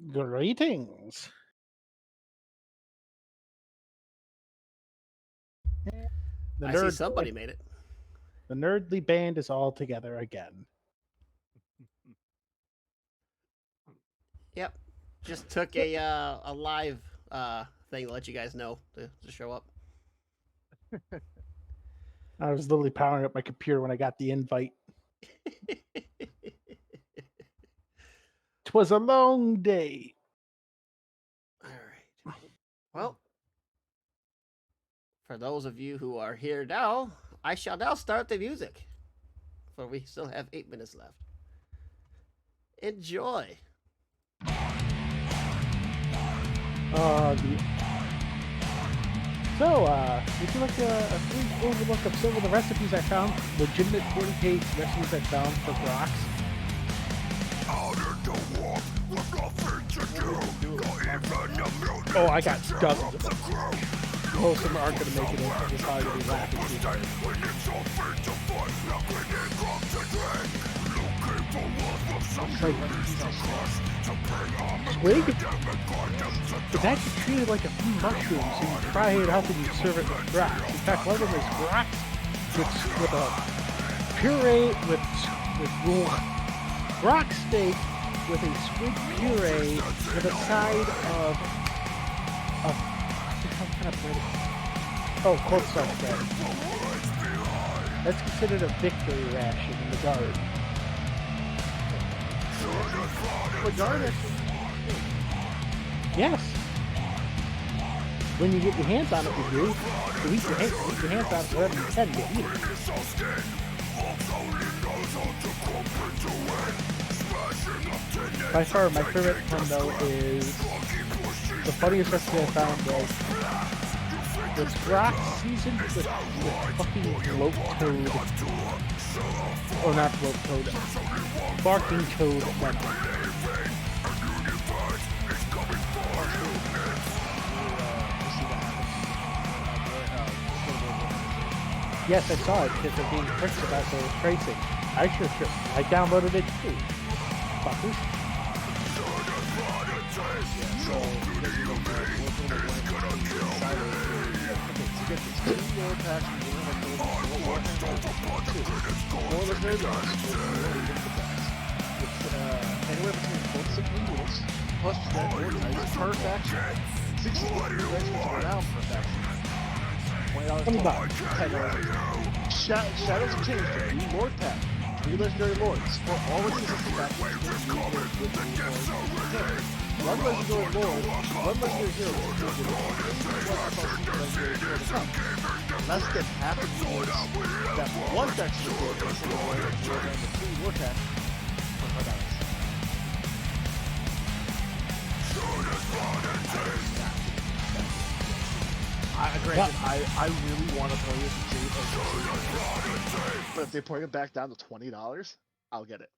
Greetings. The I see nerd, somebody made it. the nerdly band is all together again. Yep. Just took a live thing to let you guys know to show up. I was literally powering up my computer when I got the invite. 'Twas a long day. All right. Well, for those of you who are here now, I shall now start the music. For we still have 8 minutes left. Enjoy. Would you like a brief overlook of some of the recipes I found? Legitimate 40-page recipes I found for rocks. Oh, I got dozens of them. Most of them aren't going to make it in. You're probably going to be laughing too hard. Like, squig? It's actually treated like a few mushrooms, so you fry it up and you serve it with rocks. In fact, one of them is rocks with a puree with rock steak with a squid puree with a side of what kind of bread? Oh, cornstarch bread. That's considered a victory ration in the guard. The guard Yes. When you get your hands on it, you do. You eat your hands on it, whatever you can, you eat it. By far, my favorite one, though, is the funniest recipe I found was rock seasoned with fucking bloat toad. Or not bloat toad. Barking toad lemon. Yes, I saw it because they're being priced about the pricing. I downloaded it too. Fuckers. Anywhere between 4 to 6 noodles, plus that per faction. 60 recipes are now per faction. $20 $20. Shadows of Change, the new Lord Pack. 3 legendary lords. For all of these existing factions, one legendary lord, one legendary hero. Less than half of the lords that one faction is lord, and the 3 Lord Pack for $5. Granted, I really want to play this game, but if they bring it back down to $20, I'll get it.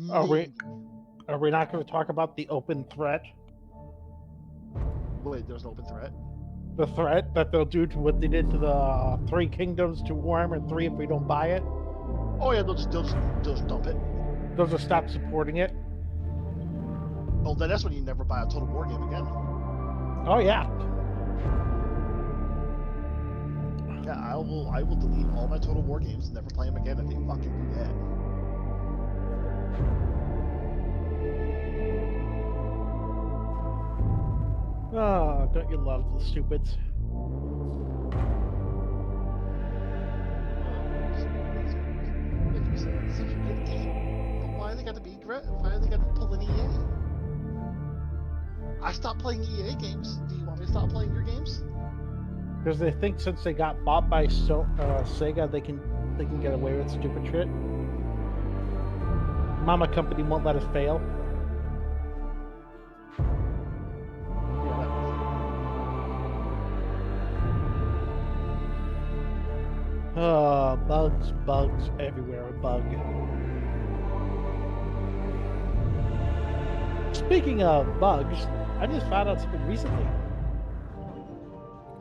Are we not going to talk about the open threat? Wait, there's an open threat? The threat that they'll do to what they did to the 3 Kingdoms to Warhammer 3 if we don't buy it? Oh yeah, they'll just dump it. They'll just stop supporting it? Oh, then that's when you never buy a Total War game again. Oh yeah. Yeah, I will delete all my Total War games and never play them again if they fucking do that. Oh, don't you love the stupids? Like you said, it's such a good game. But why they got to be why they got to pull an EA? I stopped playing EA games. Do you want me to stop playing your games? Because they think since they got bought by Sega, they can get away with stupid shit. Mama company won't let us fail. Oh, bugs everywhere. A bug. Speaking of bugs, I just found out something recently.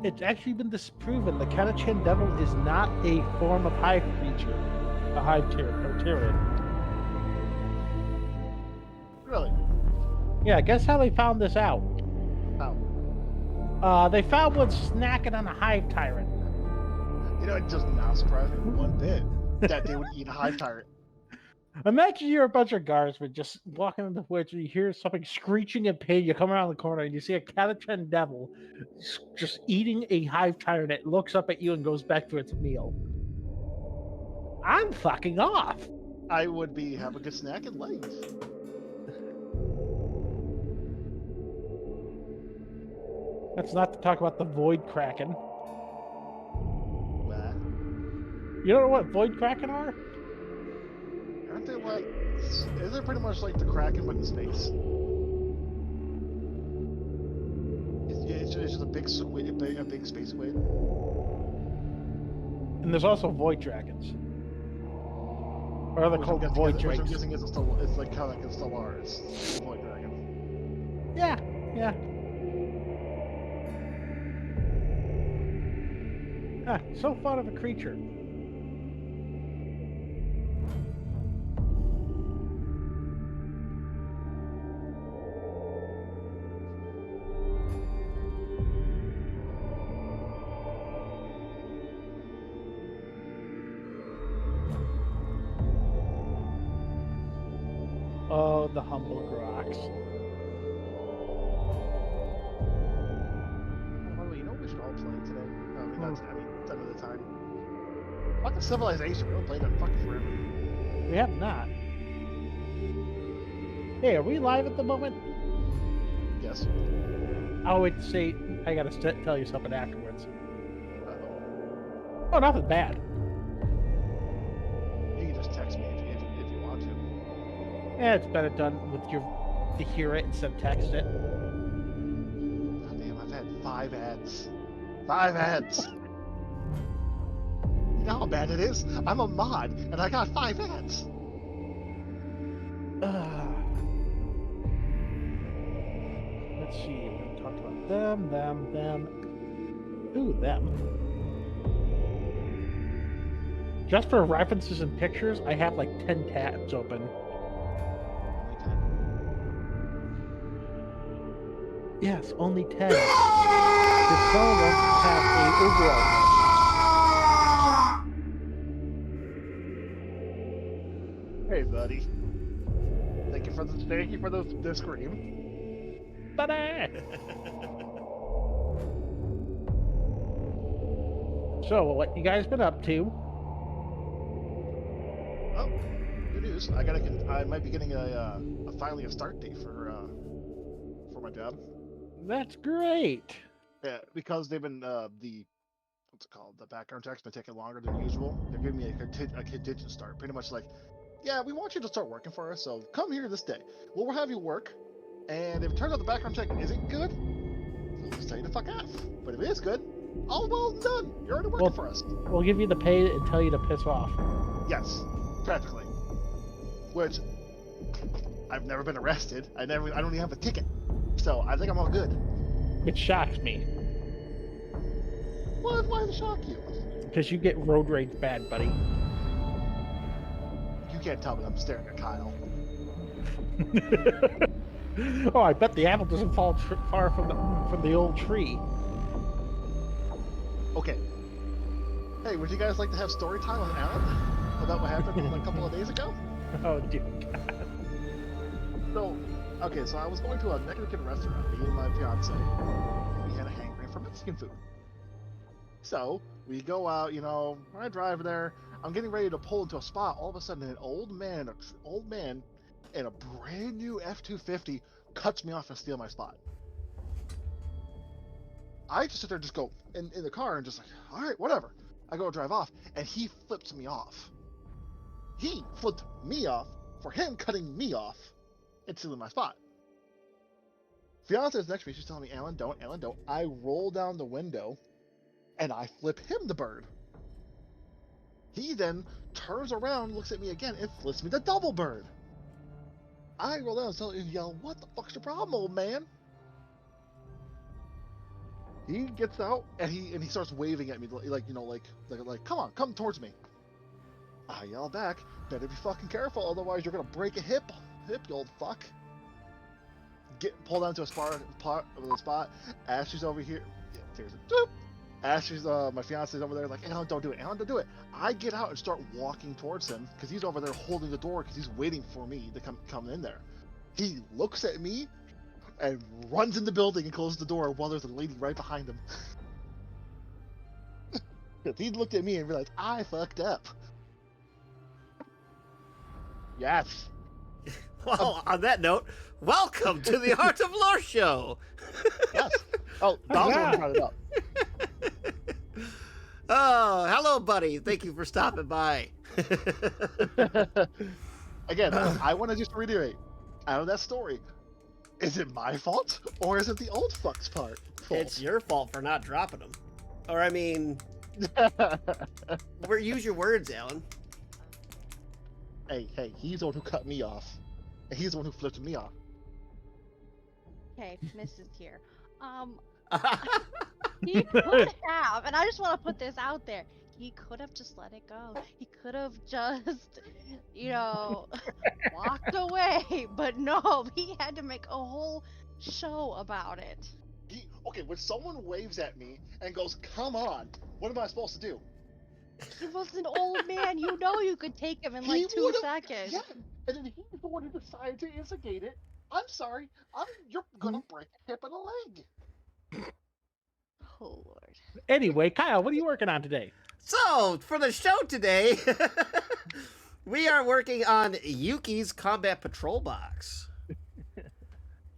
It's actually been disproven the Kanachan devil is not a form of hive creature, a hive Tyranid. Really? Yeah, guess how they found this out? How? They found one snacking on a hive tyrant. You know, it does not surprise me one bit that they would eat a hive tyrant. Imagine you're a bunch of guardsmen just walking in the woods and you hear something screeching in pain. You come around the corner and you see a Catachan devil just eating a hive tyrant. It looks up at you and goes back to its meal. I'm fucking off. I would be have a good snack and leave. That's not to talk about the Void Kraken. Bah. You don't know what Void Kraken are? Aren't they like? Is it pretty much like the Kraken but in space? It's just a big squid, a big space squid. And there's also Void Dragons. Or they're called Void Which I'm Drakes. guessing is it's like kind of like a Stellaris, it's a Void Dragon. Yeah, yeah. Ah, so fun of a creature. Oh, the humble Grox. By the way, you know what we should all play today? I mean, not today, I mean, another time. Fucking Civilization, we don't play that fucking forever. We have not. Hey, are we live at the moment? Yes. I would say I gotta tell you something afterwards. Uh-oh. Oh, nothing bad. You can just text me if you want to. Yeah, it's better done with your to hear it instead of text it. God damn, I've had 5 ads. 5 ads! You know how bad it is? I'm a mod, and I got 5 ads! Let's see. We're gonna talk about them. Ooh, them. Just for references and pictures, I have like 10 tabs open. Only 10. Yes, only 10. Because some of them have a overall. Hey, buddy. Thank you for the scream. Ta-da! So, what you guys been up to? Oh, good news. I might be getting finally a start date for my job. That's great. Yeah, because they've been what's it called? The background check's been taking longer than usual. They're giving me a contingent start, pretty much like, yeah, we want you to start working for us, so come here this day. We'll have you work, and if it turns out the background check isn't good, we'll just tell you to fuck off. But if it is good, all well done. You're already working for us. We'll give you the pay and tell you to piss off. Yes, practically. Which I've never been arrested. I don't even have a ticket, so I think I'm all good. It shocks me. Why does it shock you? Because you get road rage bad, buddy. You can't tell me I'm staring at Kyle. Oh, I bet the apple doesn't fall far from the old tree. Okay. Hey, would you guys like to have story time with Alan about what happened a couple of days ago? Oh, dear God. So, okay, so I was going to a Mexican restaurant, me and my fiance. We had a hankering for Mexican food. So, we go out, I drive there. I'm getting ready to pull into a spot. All of a sudden, an old man in a brand new F-250 cuts me off and steals my spot. I just sit there and just go in the car and just like, all right, whatever. I go drive off, and he flips me off. He flipped me off for him cutting me off and stealing my spot. Fiance is next to me. She's telling me, Alan, don't. I roll down the window, and I flip him the bird. He then turns around, looks at me again, and flips me the double bird. I roll down and yell, what the fuck's the problem, old man? He gets out and he starts waving at me like come on, come towards me. I yell back, better be fucking careful, otherwise you're gonna break a hip, you old fuck. pull down to a spot. Ashley's over here. Yeah, seriously. Doop. Ashley's my fiance's over there like, Alan, don't do it. Alan, don't do it. I get out and start walking towards him because he's over there holding the door because he's waiting for me to come in there. He looks at me and runs in the building and closes the door while there's a lady right behind him. He looked at me and realized I fucked up. Yes. Well, on that note, welcome to the Art of Lore Show. Yes. Oh, that was the one who brought it up. Oh, hello, buddy. Thank you for stopping by. Again, I want to just reiterate, out of that story, is it my fault or is it the old fuck's fault? It's your fault for not dropping them. Or, I mean, use your words, Alan. Hey, he's the one who cut me off. And he's the one who flipped me off. Okay, Mrs. here. He could have, and I just want to put this out there. He could have just let it go. He could have just, walked away. But no, he had to make a whole show about it. Okay, when someone waves at me and goes, "Come on," what am I supposed to do? He was an old man. You know you could take him in like 2 seconds. Yeah, and then he's the one who decided to instigate it. I'm sorry. You're gonna break a hip and a leg. Oh Lord. Anyway, Kyle, what are you working on today? So, for the show today, we are working on Yuki's Combat Patrol Box.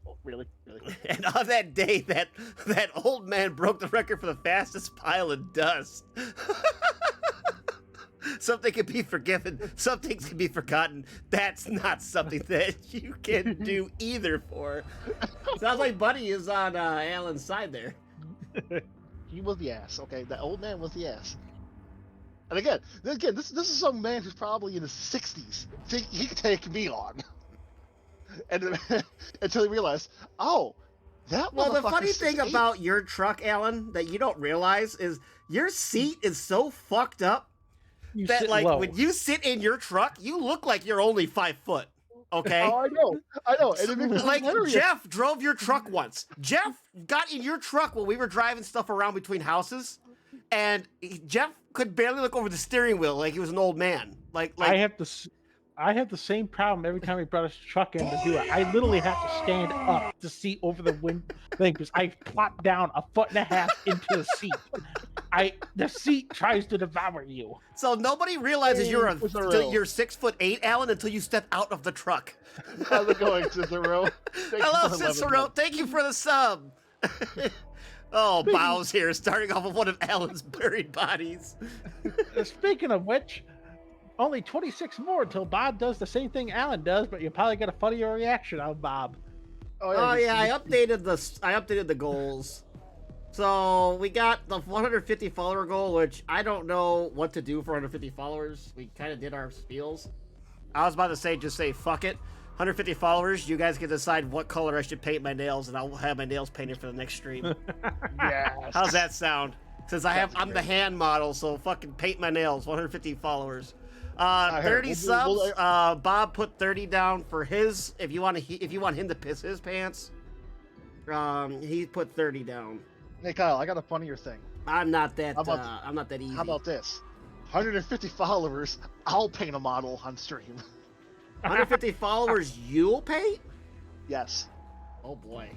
Oh, really? And on that day, that old man broke the record for the fastest pile of dust. Something can be forgiven, some things can be forgotten. That's not something that you can do either for. Sounds like Buddy is on Alan's side there. He was the ass, okay? That old man was the ass. And again, this is some man who's probably in his 60s. Think he could take me on. And until he realized, oh, that Well, the funny motherfucker's thing 6'8". about your truck, Alan, that you don't realize is your seat is so fucked up You that, sit like, low. when you sit in your truck, you look like you're only 5 foot. Okay? Oh, I know. And it makes it Like, hilarious. Jeff drove your truck once. Jeff got in your truck when we were driving stuff around between houses, and Jeff could barely look over the steering wheel like he was an old man. Like I have the same problem every time we brought his truck in to do it. I literally have to stand up to see over the wind thing because I plop down 1.5 feet into the seat. The seat tries to devour you. So nobody realizes you're Cicero. you're 6'8", Alan, until you step out of the truck. How's it going, Cicero? Hello, Cicero. Thank you for the sub. Oh, Bow's here, starting off with one of Alan's buried bodies. Speaking of which, only 26 more until Bob does the same thing Alan does, but you'll probably get a funnier reaction out of Bob. Oh yeah, I updated the goals. So we got the 150 follower goal, which I don't know what to do for 150 followers. We kind of did our spiels. I was about to just say fuck it. 150 followers, you guys can decide what color I should paint my nails, and I'll have my nails painted for the next stream. Yes. How's that sound? Since I'm the hand model, so fucking paint my nails. 150 followers. 30 subs. Bob put 30 down for his. If you want him to piss his pants, he put 30 down. Hey Kyle, I got a funnier thing. I'm not that. How I'm not that easy. How about this? 150 followers, I'll paint a model on stream. 150 followers, you'll paint? Yes. Oh boy.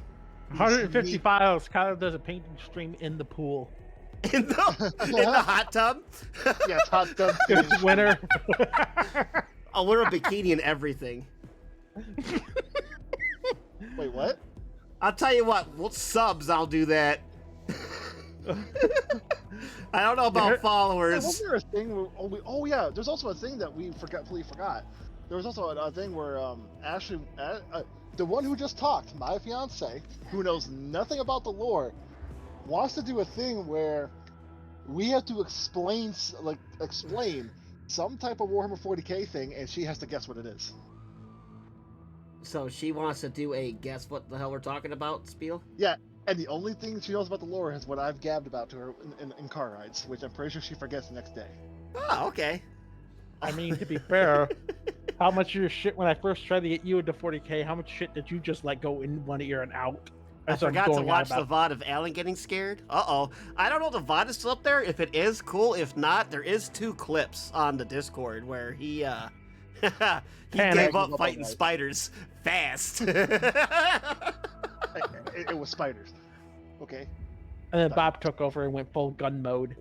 150 files. Kyle does a painting stream in the pool. In the hot tub? Yes, hot tub. It's winter. I'll wear a bikini and everything. Wait, what? I'll tell you what subs, I'll do that. I don't know about followers. Wasn't there a thing where, oh yeah, there's also a thing that we completely forgot. There was also a thing where Ashley, the one who just talked, my fiance, who knows nothing about the lore, wants to do a thing where we have to explain some type of Warhammer 40k thing, and she has to guess what it is. So she wants to do a guess what the hell we're talking about spiel? Yeah, and the only thing she knows about the lore is what I've gabbed about to her in car rides, which I'm pretty sure she forgets the next day. Oh, okay. I mean, to be fair, How much of your shit when I first tried to get you into 40K? How much shit did you just let go in one ear and out? I As I'm forgot to going on watch the about- VOD of Alan getting scared. Uh-oh. I don't know if the VOD is still up there. If it is, cool. If not, there is 2 clips on the Discord where he he Panic. gave up Up, fighting guys. spiders fast. It was spiders. Okay. And then Bob took over and went full gun mode.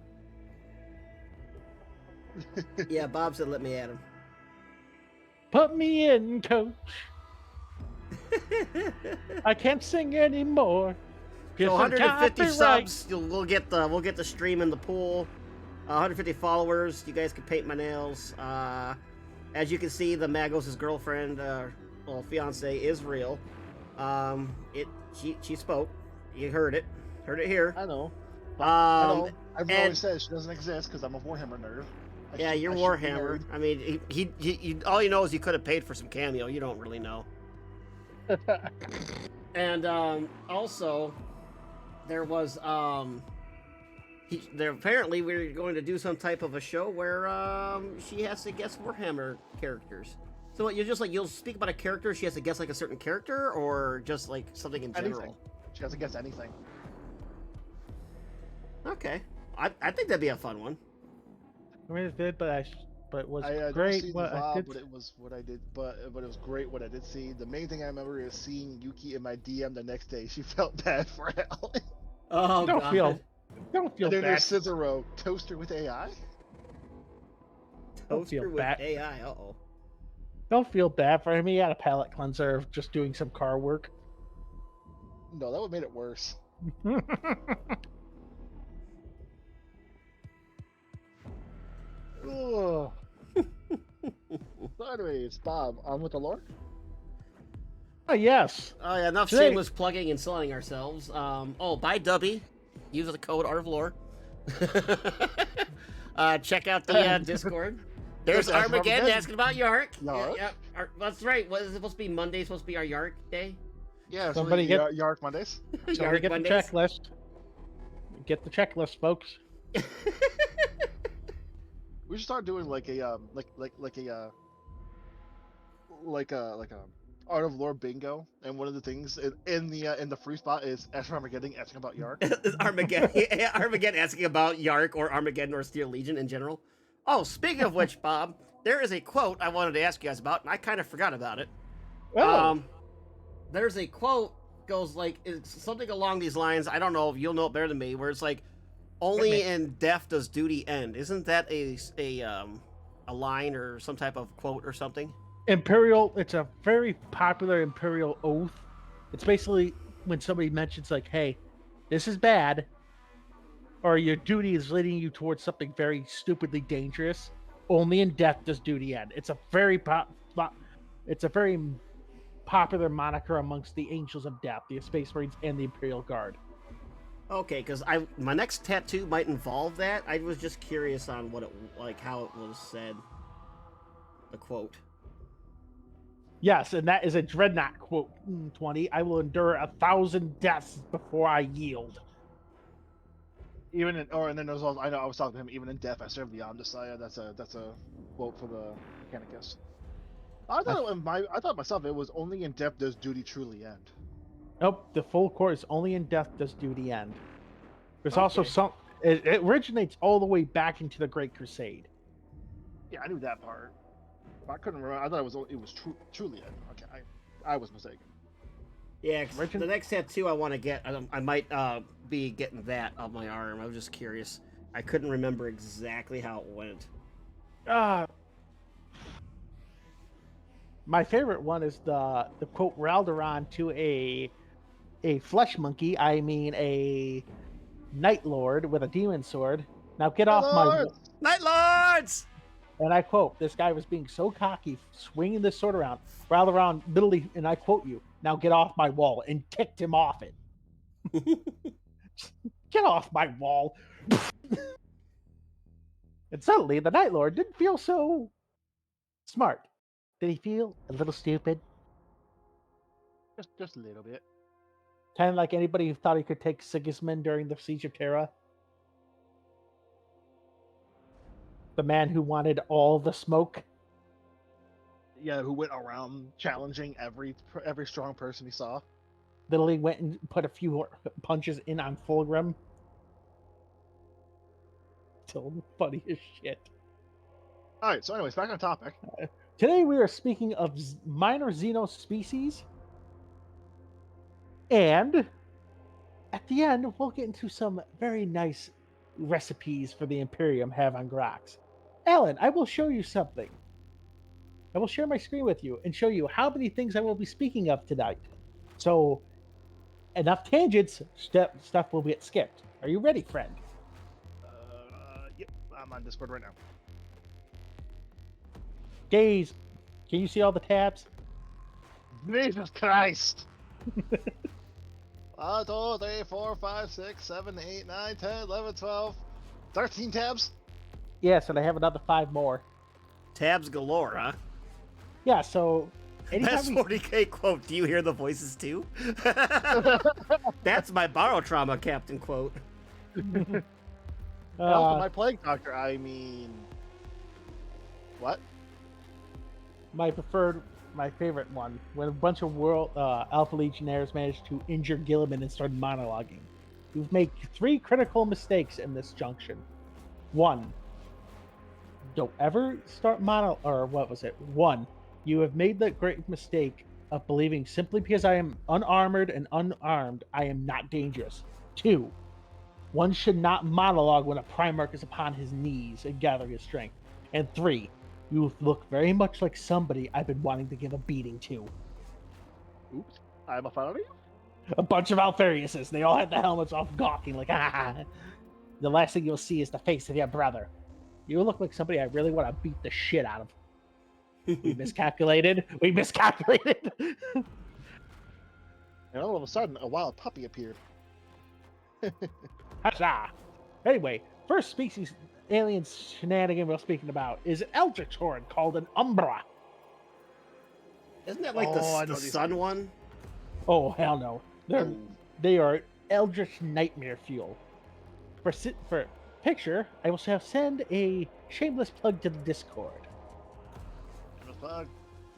Yeah, Bob said let me at him. Put me in, coach. I can't sing anymore. So 150 Copyright. subs, we'll get the stream in the pool. 150 followers, you guys can paint my nails. As you can see, the Magos' girlfriend, well, fiance, is real. She spoke. You heard it here. I know. I know. And- Everyone says she doesn't exist because I'm a Warhammer nerd. Yeah, you're Warhammer. I mean, he all you know is you could have paid for some cameo. You don't really know. And also, there was there apparently we're going to do some type of a show where she has to guess Warhammer characters. So you'll speak about a character. She has to guess like a certain character, or just like something in general. Anything. She doesn't guess anything. Okay, I think that'd be a fun one. I mean, it did, but it was I great. don't see What the I VOD, did. but it was what I did. But it was great what I did see. The main thing I remember is seeing Yuki in my DM the next day. She felt bad for Alan. Oh, Don't God. feel And then bad. there's Cicero, toaster with AI. Don't feel Toaster with bad. AI. Uh-oh. Don't feel bad for him. He had a palate cleanser of just doing some car work. No, that would have made it worse. Ugh. So anyways, Bob, on with the lore? Oh yes. Oh yeah, enough Today- shameless plugging and selling ourselves. Buy Dubby. Use the code Art of Lore. Check out the Discord. There's There's Armageddon Armageddon. asking about Yark. Yark? Yeah, that's right. What is it supposed to be? Monday supposed to be our Yark day? Yeah, Somebody so get- Yark Mondays. So Yark get Mondays. the checklist. Get the checklist, folks. We should start doing like a Art of Lore bingo, and one of the things in the free spot is Armageddon asking about Yark. Armageddon, Armageddon asking about Yark or Armageddon or Steel Legion in general. Oh, speaking of which, Bob, there is a quote I wanted to ask you guys about, and I kind of forgot about it. Oh, There's a quote goes like it's something along these lines. I don't know if you'll know it better than me. Where it's like, "Only in death does duty end." Isn't that a line or some type of quote or something? Imperial. It's a very popular Imperial oath. It's basically when somebody mentions like, "Hey, this is bad," or your duty is leading you towards something very stupidly dangerous. Only in death does duty end. It's a very popular moniker amongst the Angels of Death, the Space Marines, and the Imperial Guard. Okay, because my next tattoo might involve that. I was just curious on what how it was said. The quote. Yes, and that is a Dreadnought quote. 20. I will endure 1,000 deaths before I yield. Even in, and then there's also, I know I was talking to him. Even in death, I serve the Omnissiah. That's a quote for the Mechanicus. I thought myself it was only in death does duty truly end. Nope, the full court is only in death does duty end. There's also some. It originates all the way back into the Great Crusade. Yeah, I knew that part. I couldn't remember. I thought it was truly end. Okay, I was mistaken. Yeah, 'cause the next tattoo I want to get, I might be getting that on my arm. I was just curious. I couldn't remember exactly how it went. My favorite one is the quote Raldoron to a flesh monkey. I mean a Night Lord with a demon sword. Now get off my. Night Lords! And I quote, this guy was being so cocky, swinging this sword around, Raldoron literally, and I quote you, now get off my wall, and ticked him off it. Get off my wall. And suddenly, the Night Lord didn't feel so smart. Did he feel a little stupid? Just a little bit. Kind of like anybody who thought he could take Sigismund during the Siege of Terra. The man who wanted all the smoke. Yeah, who went around challenging every strong person he saw. Literally went and put a few punches in on Fulgrim. Still funny as shit. All right, so anyways, back on topic. Today we are speaking of minor Xenos species. And at the end, we'll get into some very nice recipes for the Imperium have on Grox. Alan, I will show you something. I will share my screen with you and show you how many things I will be speaking of tonight. So, enough tangents, stuff will get skipped. Are you ready, friend? Yep, I'm on Discord right now. Gaze. Can you see all the tabs? Jesus Christ! 1, 2, 3, 4, 5, 6, 7, 8, 9, 10, 11, 12, 13 tabs? Yes, and I have another 5 more. Tabs galore, huh? Yeah, so Best 40k quote. Do you hear the voices too? That's my borrow trauma captain quote. Help my plague doctor. I mean, what? My favorite one, when a bunch of Alpha Legionnaires managed to injure Gilliman and started monologuing. You've made 3 critical mistakes in this junction. 1, don't ever start One, you have made the great mistake of believing simply because I am unarmored and unarmed, I am not dangerous. 2, one should not monologue when a Primarch is upon his knees and gathering his strength. And 3, you look very much like somebody I've been wanting to give a beating to. Oops, I'm a fan of you. A bunch of Alfariuses. They all had the helmets off, gawking like, ah. The last thing you'll see is the face of your brother. You look like somebody I really want to beat the shit out of. We miscalculated. We miscalculated. And all of a sudden, a wild puppy appeared. Huzzah! Anyway, first species alien shenanigan we're speaking about is an Eldritch Horde called an Umbra. Isn't that like the sun one? Oh, hell no. They are Eldritch nightmare fuel. For picture, I will send a shameless plug to the Discord.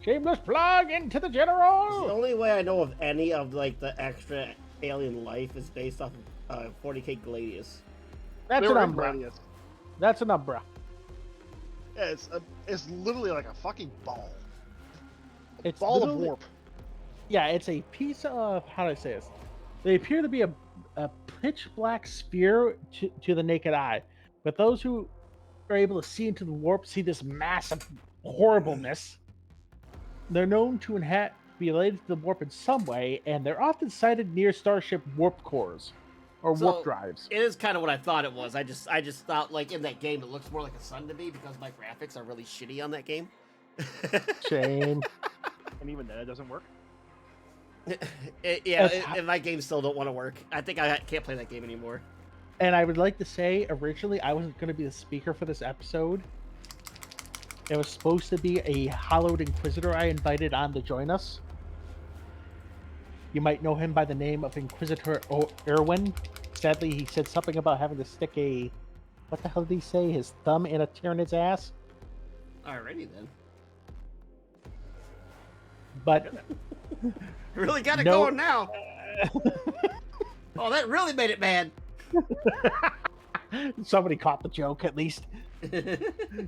Shameless plug into the general! The only way I know of any of like the extra alien life is based off of 40k Gladius. That's an Umbra. That's an Umbra. Yeah, it's literally like a fucking ball. It's ball of warp. Yeah, it's a piece of, how do I say this? They appear to be a pitch black sphere to the naked eye. But those who are able to see into the warp see this massive horribleness. They're known to be related to the warp in some way, and they're often sighted near starship warp cores or warp drives. It is kind of what I thought it was. I just thought like in that game it looks more like a sun to me because my graphics are really shitty on that game. Shame. And even then, it doesn't work. And my games still don't want to work. I think I can't play that game anymore. And I would like to say, originally, I wasn't going to be the speaker for this episode. It was supposed to be a Hallowed Inquisitor I invited on to join us. You might know him by the name of Inquisitor Irwin. Sadly, he said something about having to stick what the hell did he say? His thumb in a Tyranid's ass? Alrighty then. But... really got it going now. Oh, that really made it bad. Somebody caught the joke, at least.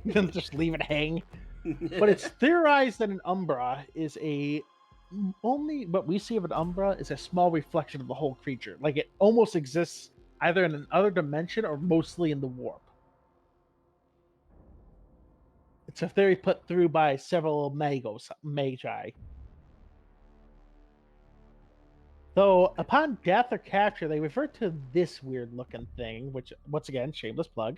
Just leave it hang. But it's theorized that an Umbra is only what we see of an Umbra is a small reflection of the whole creature. Like it almost exists either in another dimension or mostly in the warp. It's a theory put through by several magi. Though, upon death or capture, they revert to this weird-looking thing, which, once again, shameless plug.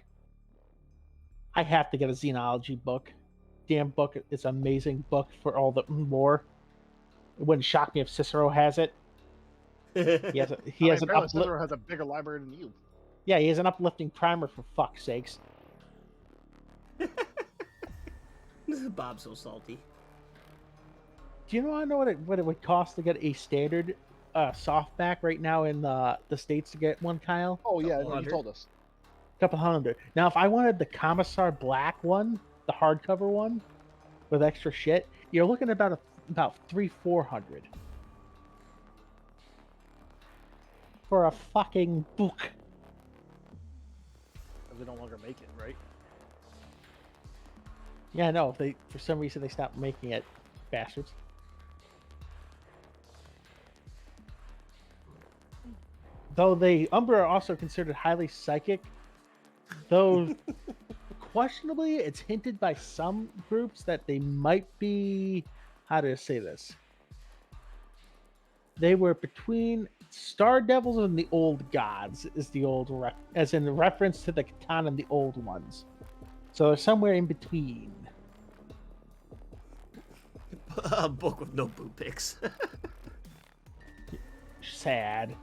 I have to get a Xenology book. Damn book is an amazing book for all the lore. It wouldn't shock me if Cicero has it. Cicero has a bigger library than you. Yeah, he has an uplifting primer, for fuck's sakes. Bob's so salty. Do you want to know what it would cost to get a standard softback right now in the States to get one, Kyle? Oh yeah, you told us. $200. Now, if I wanted the Commissar Black one, the hardcover one, with extra shit, you're looking at about 300-400 for a fucking book. They no longer make it, right? Yeah, no. If they for some reason they stopped making it, bastards. Though the Umbra are also considered highly psychic, though questionably it's hinted by some groups that they might be, how to say this? They were between Star Devils and the Old Gods, is the as in reference to the Catan and the Old Ones. So they're somewhere in between. A book with no boob pics. Sad.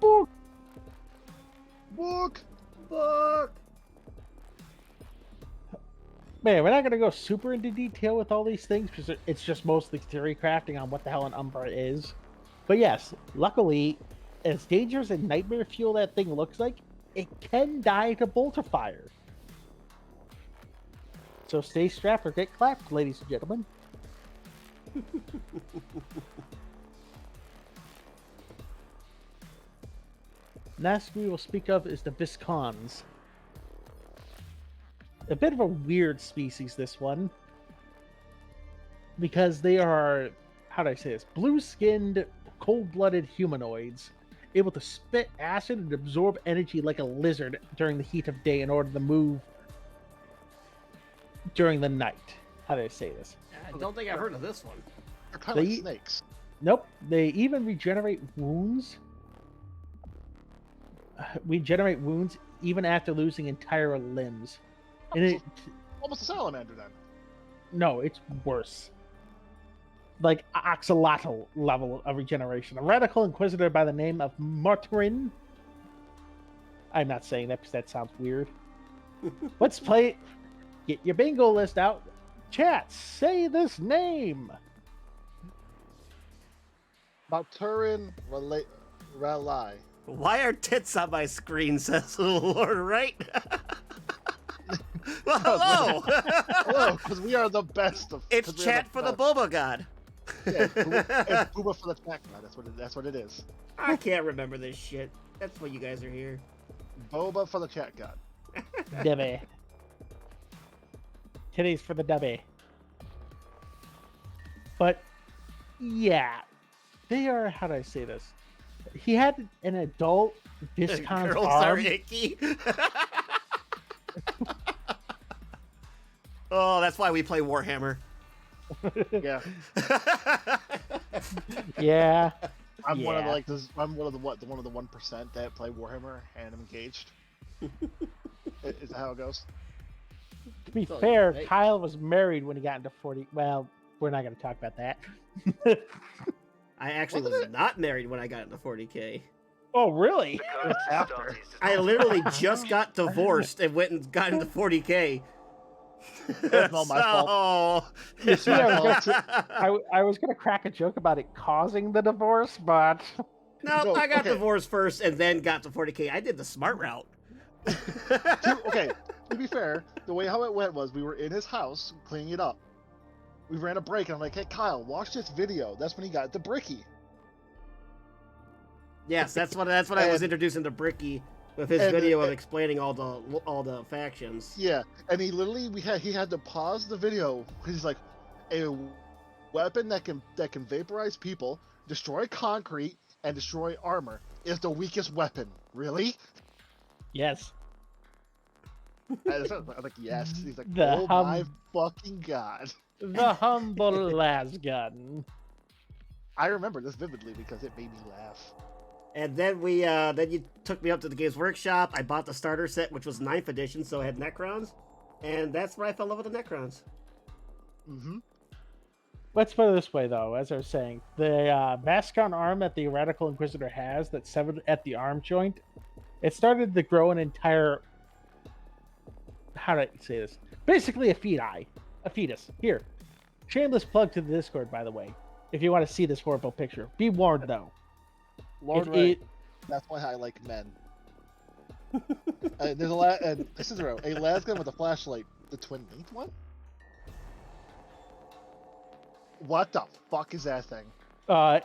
Book. Book. Man, we're not going to go super into detail with all these things because it's just mostly theory crafting on what the hell an Umbra is. But yes, luckily, as dangerous and nightmare fuel that thing looks like, it can die to bolter fire. So stay strapped or get clapped, ladies and gentlemen. Next we will speak of is the Viscons. A bit of a weird species, this one. Because they are, how do I say this? Blue-skinned, cold-blooded humanoids, able to spit acid and absorb energy like a lizard during the heat of day in order to move during the night. How do I say this? I don't think I've heard of this one. They're kind of They- like snakes. Nope. They even regenerate wounds. Regenerate wounds even after losing entire limbs. And it, Almost a salamander then. no, it's worse. Like axolotl level of regeneration. A radical inquisitor by the name of Martarin. I'm not saying that because that sounds weird. Let's play it. Get your bingo list out. Chat, say this name. Maturin Raleigh. Why are tits on my screen, says the Lord, right? Well, hello! Hello, because we are the best of. It's 'cause we are chat for the best. Boba God. Yeah, it's Booba for the Tech God. That's what it is. I can't remember this shit. That's why you guys are here. Boba for the Chat God. Debby. Titties for the dubby. But, yeah. They are, how do I say this? He had an adult Viscon's Girls are arm. icky. Oh, that's why we play Warhammer. Yeah, Yeah. I'm one of the, Yeah. like this. I'm one of the 1% that play Warhammer and I'm engaged. Is that how it goes? To be So, fair, right. Kyle was married when he got into 40. Well, we're not going to talk about that. I actually Wasn't was not married when I got into 40K. Oh, really? It's after. I literally just got divorced and went and got into 40K. That's not my fault. You see, I was going to crack a joke about it causing the divorce, but No, No, I got okay. divorced first and then got to 40K. I did the smart route. Okay, to be fair, the way how it went was we were in his house cleaning it up. We ran a break and I'm like, hey Kyle, watch this video. That's when he got the bricky. Yes, that's what I was And- introducing to Bricky with his and- video of explaining all the factions. Yeah, and he literally he had to pause the video because he's like, a weapon that can vaporize people, destroy concrete, and destroy armor is the weakest weapon. Really? yes. I was like, yes. He's like, The oh my fucking god. The humble lasgun. I remember this vividly because it made me laugh. And then then you took me up to the Games Workshop. I bought the starter set, which was 9th edition, so it had Necrons. And that's where I fell in love with the Necrons. Mm-hmm. Let's put it this way, though. As I was saying, the Vascon arm that the Radical Inquisitor has that's severed at the arm joint, it started to grow an entire... How do I say this? Basically a fetus. Here. Shameless plug to the Discord, by the way, if you want to see this horrible picture. Be warned, though. Lord Ray. That's why I like men. There's a this is real. A lasgun with a flashlight The twin-linked one? What the fuck is that thing?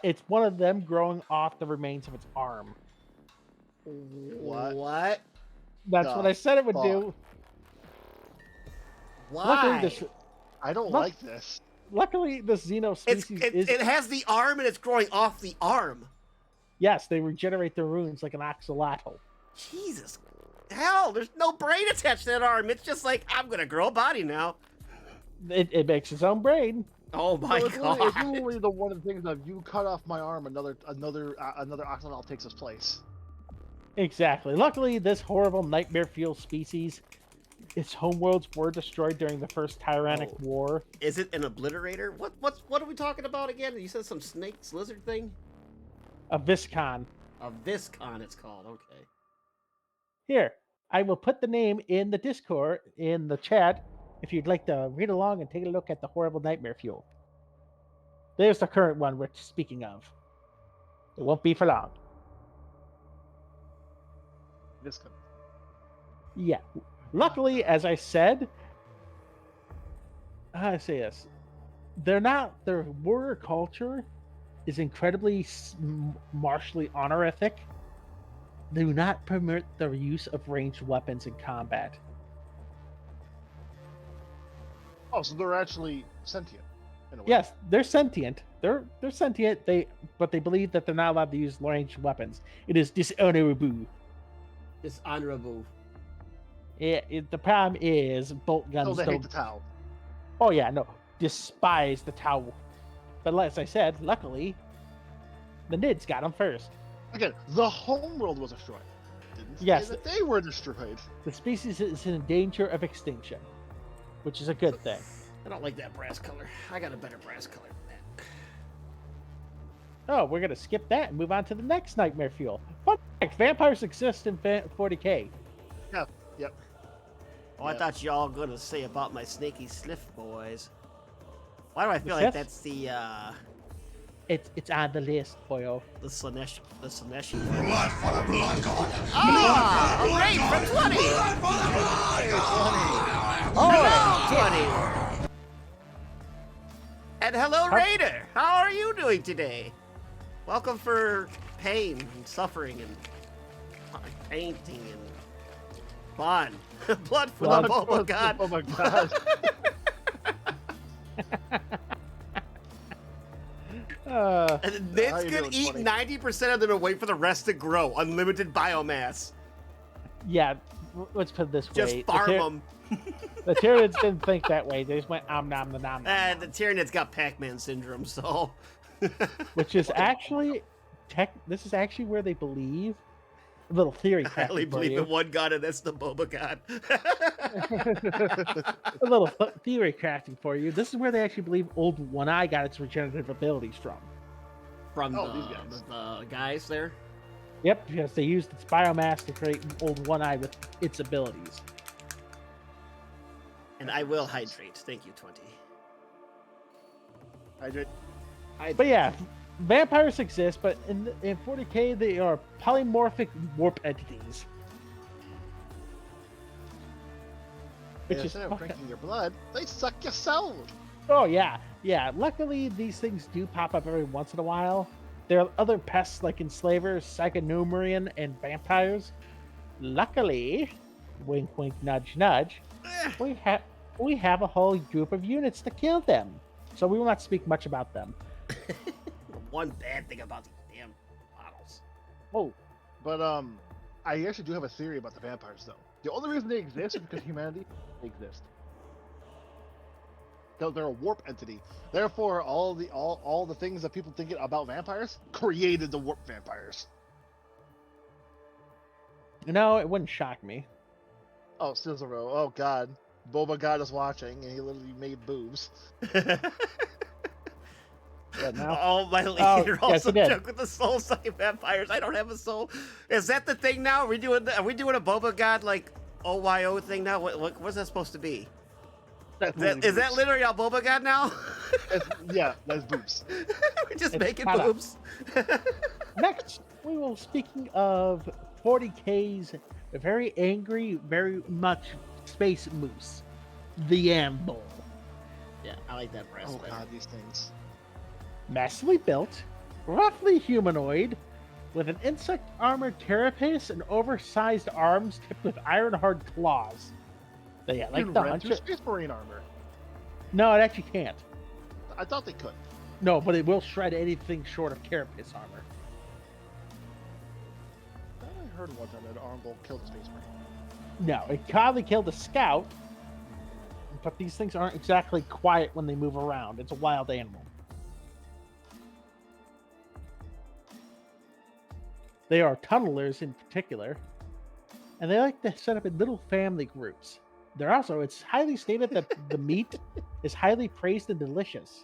It's one of them growing off the remains of its arm. What? That's what I said it would fuck? do. Why? I don't Look- like this. Luckily, this Xenos species It has the arm and it's growing off the arm. Yes, they regenerate their runes like an axolotl. Jesus. Hell, there's no brain attached to that arm. It's just like, I'm going to grow a body now. It makes its own brain. Oh my So it's literally god. the one of the things of you cut off my arm, another axolotl takes its place. Exactly. Luckily, this horrible nightmare fuel species, its homeworlds were destroyed during the first Tyrannic War. Is it an obliterator? What are we talking about again? You said some snake lizard thing? A Viscon. A Viscon it's called. Okay. Here, I will put the name in the Discord, in the chat, if you'd like to read along and take a look at the horrible nightmare fuel. There's the current one we're speaking of. It won't be for long. This could. Yeah. Luckily, as I said, how do I say this? Their warrior culture is incredibly martially honorific. They do not permit the use of ranged weapons in combat. Oh, so they're actually sentient. In a way. Yes, they're sentient. They're sentient. But they believe that they're not allowed to use ranged weapons. It is dishonorable. Dishonorable. The problem is bolt guns Oh, they don't. hate the towel. Oh yeah, no, despise the towel. But as I said, luckily, the Nids got them first. Again, the homeworld was destroyed. Didn't say Yes. that they were destroyed. The species is in danger of extinction, which is a good thing. I don't like that brass color. I got a better brass color than that. Oh, we're gonna skip that and move on to the next nightmare fuel. Fun fact: vampires exist in 40k. Yeah, yep. Oh, I Yeah. thought y'all gonna say about my snaky sliff boys. Why do I feel The like Sith? that's the It's on the list, boyo. the Slaneshi Blood for the blood god. Ah, a raid for 20. Hello, 20. And hello, Raider. How are you doing today? Welcome for pain and suffering and painting and fun. Blood for the Boba God. Oh my god. And Nids How you could doing, eat 20? 90% of them and wait for the rest to grow. Unlimited biomass. Yeah, let's put it this Just way: farm them. the Tyranids didn't think that way. They just went nom the nom. And the Tyranids got Pac-Man syndrome, so. Which is actually this is actually where they believe. A little theory I only crafting for believe you. in one god, and that's the Boba God. A little theory crafting for you. This is where they actually believe Old One Eye got its regenerative abilities from. From these guys. the guys there. Yep, because they used its biomass to create Old One Eye with its abilities. And I will hydrate. Thank you, 20. Hydrate. But yeah, vampires exist, but in 40k they are polymorphic warp entities. Which is Instead of fucking- drinking your blood, they suck your soul. Oh yeah. Luckily, these things do pop up every once in a while. There are other pests like enslavers, psychonumerian, and vampires. Luckily, wink, wink, nudge, nudge, we have a whole group of units to kill them. So we will not speak much about them. One bad thing about these damn bottles. Oh, but I actually do have a theory about the vampires, though. The only reason they exist is because humanity exists. They're a warp entity. Therefore, all the things that people think about vampires created the warp vampires. No, it wouldn't shock me. Oh, Cicero. Oh God, Boba God is watching, and he literally made boobs. But no. Oh, my leader yes, also it did. joke with the soul sucking vampires. I don't have a soul. Is that the thing now? Are we doing a Boba God like OYO thing now? What's that supposed to be? Is that literally our Boba God now? Yeah, that's boobs. We're just It's making kinda- boobs. Next, we will speaking of 40k's very angry, very much space moose. the Amble. Yeah, I like that brass. Oh better. god, these things. Massively built, roughly humanoid, with an insect armored carapace and oversized arms tipped with iron-hard claws. So yeah, You like can the rent through Hunter. Space Marine armor. No, it actually can't. I thought they could. No, but it will shred anything short of carapace armor. I thought I heard one time that Armbolt killed a Space Marine. No, it probably killed a scout, but these things aren't exactly quiet when they move around. It's a wild animal. They are tunnelers in particular, and they like to set up in little family groups. It's highly stated that the meat is highly praised and delicious.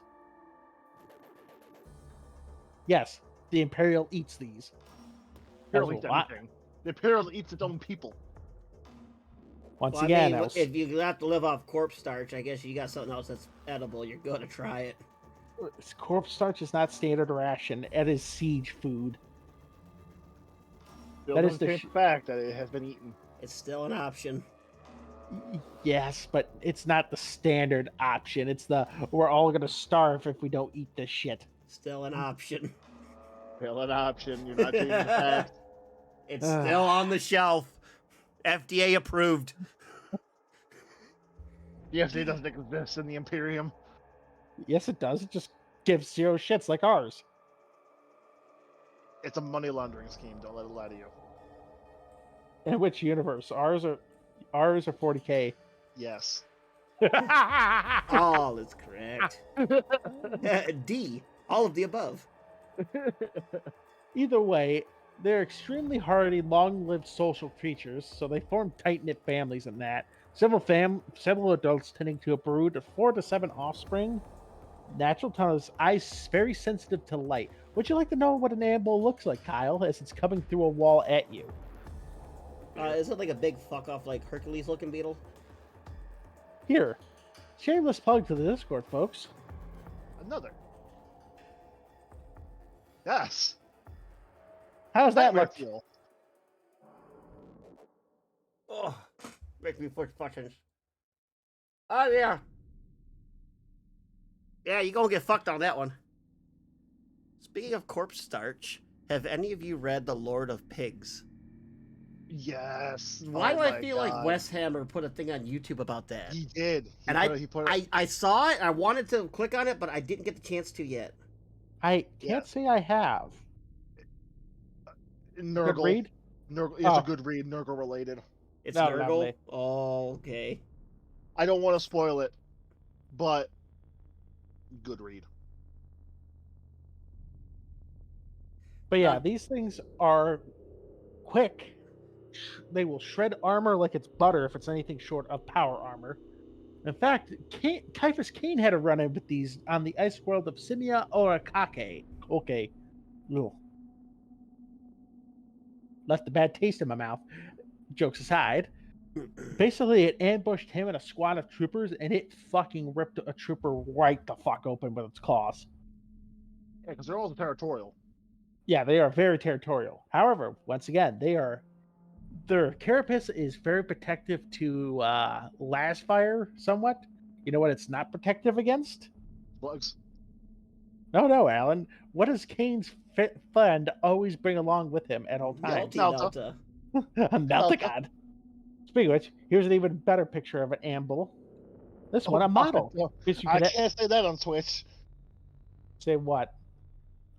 Yes, the Imperial eats these. Imperial That's eats a lot. everything. The Imperial eats its own people. Once Well, again, I I mean, was- if you have to live off corpse starch, I guess you got something else that's edible. You're going to try it. corpse starch is not standard ration. It is siege food. Still That is doesn't the change the fact that it has been eaten. It's still an option. Yes, but it's not the standard option. It's the we're all gonna starve if we don't eat this shit. Still an option. Still an option. You're not changing the fact. It's still on the shelf. FDA approved. The FDA doesn't exist in the Imperium. Yes, it does. It just gives zero shits like ours. It's a money laundering scheme. Don't let it lie to you. In which universe? Ours are 40K. Yes. All is correct. D. All of the above. Either way, they're extremely hardy, long-lived social creatures, so they form tight-knit families in that. Several adults tending to a brood of 4 to 7 offspring. Natural tunnels, eyes very sensitive to light. Would you like to know what an amble looks like, Kyle, as it's coming through a wall at you? Is it like a big fuck off like Hercules looking beetle? Here, shameless plug to the Discord, folks. Another. Yes. How's that Nightmare look? fuel. Oh, make me push buttons. Oh yeah. Yeah, you gonna get fucked on that one. Speaking of corpse starch, have any of you read The Lord of Pigs? Yes. Why Oh do I my feel like God. Wes Hammer put a thing on YouTube about that? He did. And He put it. I saw it. I wanted to click on it, but I didn't get the chance to yet. I Yeah. can't say I have. Good Nurgle. read? Nurgle. It's Oh. a good read. Nurgle related. It's No, Nurgle. lovely. Oh, okay. I don't want to spoil it, but good read. But yeah, Um, these things are quick. They will shred armor like it's butter if it's anything short of power armor. In fact, Typhus Kane had a run-in with these on the ice world of Simia Orakake. Okay. Ugh. Left a bad taste in my mouth. Jokes aside. Basically, it ambushed him and a squad of troopers, and it fucking ripped a trooper right the fuck open with its claws. Yeah, because they're all territorial. Yeah, they are very territorial. However, once again, their carapace is very protective to las fire somewhat. You know what it's not protective against? Slugs. No, Alan. What does Kane's friend always bring along with him at all times? Melty Melta. A Melticon. Speaking of which, here's an even better picture of an amble. This one, a model. No, Guess you I could can't say that on Twitch. say what?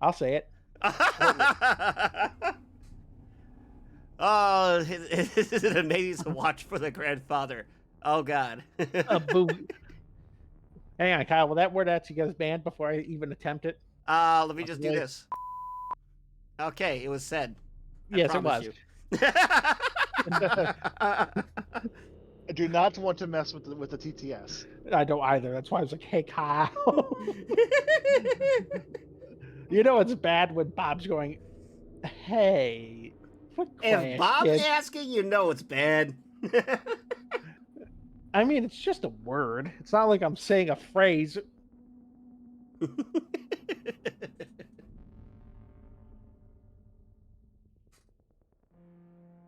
I'll say it. Oh, is it amazing to watch for the grandfather? Oh God. A boo. Hang on, Kyle. Will that word actually get us banned before I even attempt it? Let me just do Okay. this. Okay, it was said. I Yes, it promise was. you. I do not want to mess with the TTS. I don't either. That's why I was like, hey, Kyle. You know it's bad when Bob's going, hey. What If Bob's kid?" asking, you know it's bad. I mean, it's just a word. It's not like I'm saying a phrase.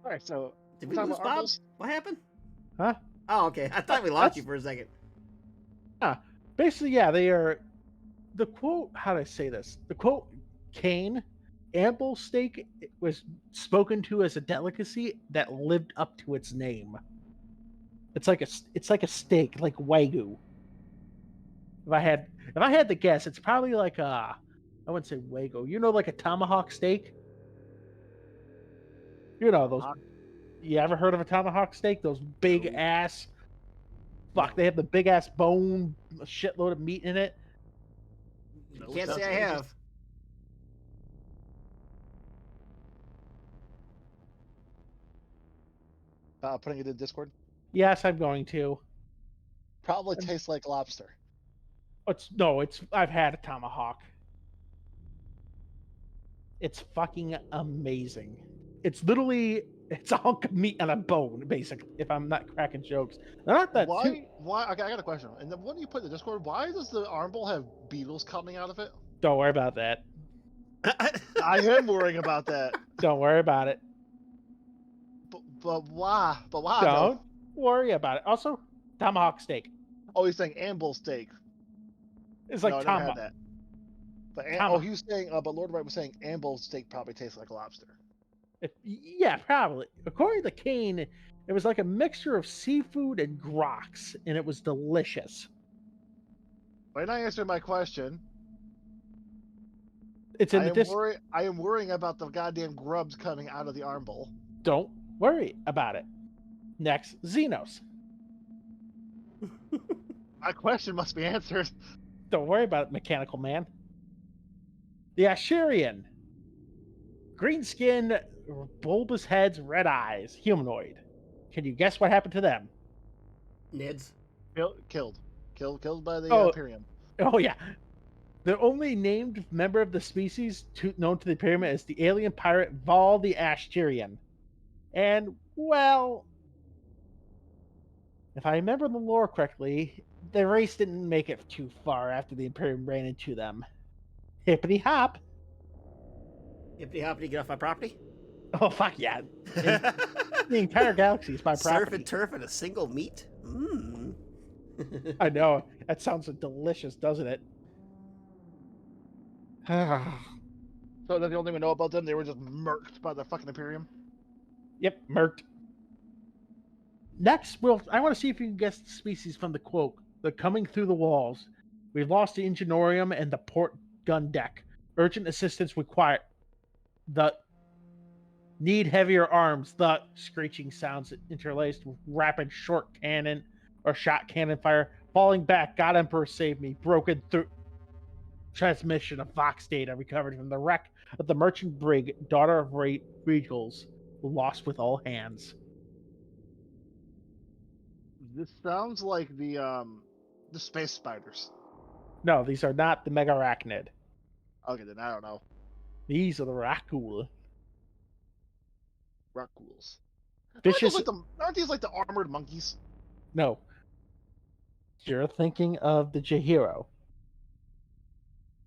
All right, so Did we talking lose about Bob? Armbles? What happened? Huh? Oh, okay. I thought we lost you for a second. Basically, yeah, they are. The quote, how do I say this? The quote, Cain, amble steak was spoken to as a delicacy that lived up to its name. It's like a steak, like Wagyu. If I had to guess, it's probably like a, I wouldn't say Wagyu. You know, like a tomahawk steak. You know those. You ever heard of a tomahawk steak? Those big No. ass. Fuck, No. they have the big ass bone, a shitload of meat in it. No, Can't say sounds I delicious. have. Putting it in Discord. Yes, I'm going to. Probably tastes like lobster. It's I've had a tomahawk. It's fucking amazing. It's literally it's a hunk of meat on a bone, basically. If I'm not cracking jokes, not that Why? too. Why? Okay, I got a question. And then when you put in the Discord, why does the arm bowl have beetles coming out of it? Don't worry about that. I am worrying about that. Don't worry about it. But why? But why Don't though? worry about it. Also, tomahawk steak. Oh, he's saying amble steak. It's No, like I never had tomahawk. that. But Tama- he was saying. But Lord Wright was saying amble steak probably tastes like lobster. Yeah, probably. According to Kane, it was like a mixture of seafood and groks, and it was delicious. Why not answer my question? It's in I the am I am worrying about the goddamn grubs coming out of the arm bowl. Don't worry about it. Next, Xenos. My question must be answered. Don't worry about it, mechanical man. The Asherian. Green skin, bulbous heads, red eyes, humanoid. Can you guess what happened to them? Nids. Killed by the Oh. Imperium. Oh, yeah. The only named member of the species known to the Imperium is the alien pirate Vol the Asherian. And, well, if I remember the lore correctly, the race didn't make it too far after the Imperium ran into them. Hippity hop. Hippity hoppity, get off my property. Oh, fuck yeah. The entire galaxy is my Surf property. and turf and a single meat. Mmm. I know. That sounds delicious, doesn't it? So that's the only thing we know about them. They were just murked by the fucking Imperium. Yep, murked. Next, I want to see if you can guess the species from the quote. They're coming through the walls. We've lost the engineerium and the port gun deck. Urgent assistance required. The need heavier arms. The screeching sounds interlaced with rapid short cannon or shot cannon fire. Falling back. God Emperor save me. Broken through. Transmission of Vox data recovered from the wreck of the merchant brig, daughter of Regals, lost with all hands. This sounds like the space spiders. No, these are not the Mega Arachnid. Okay, then I don't know. These are the Rakul. Rackhools. Vicious. Aren't these like the armored monkeys? No. You're thinking of the Jahiro.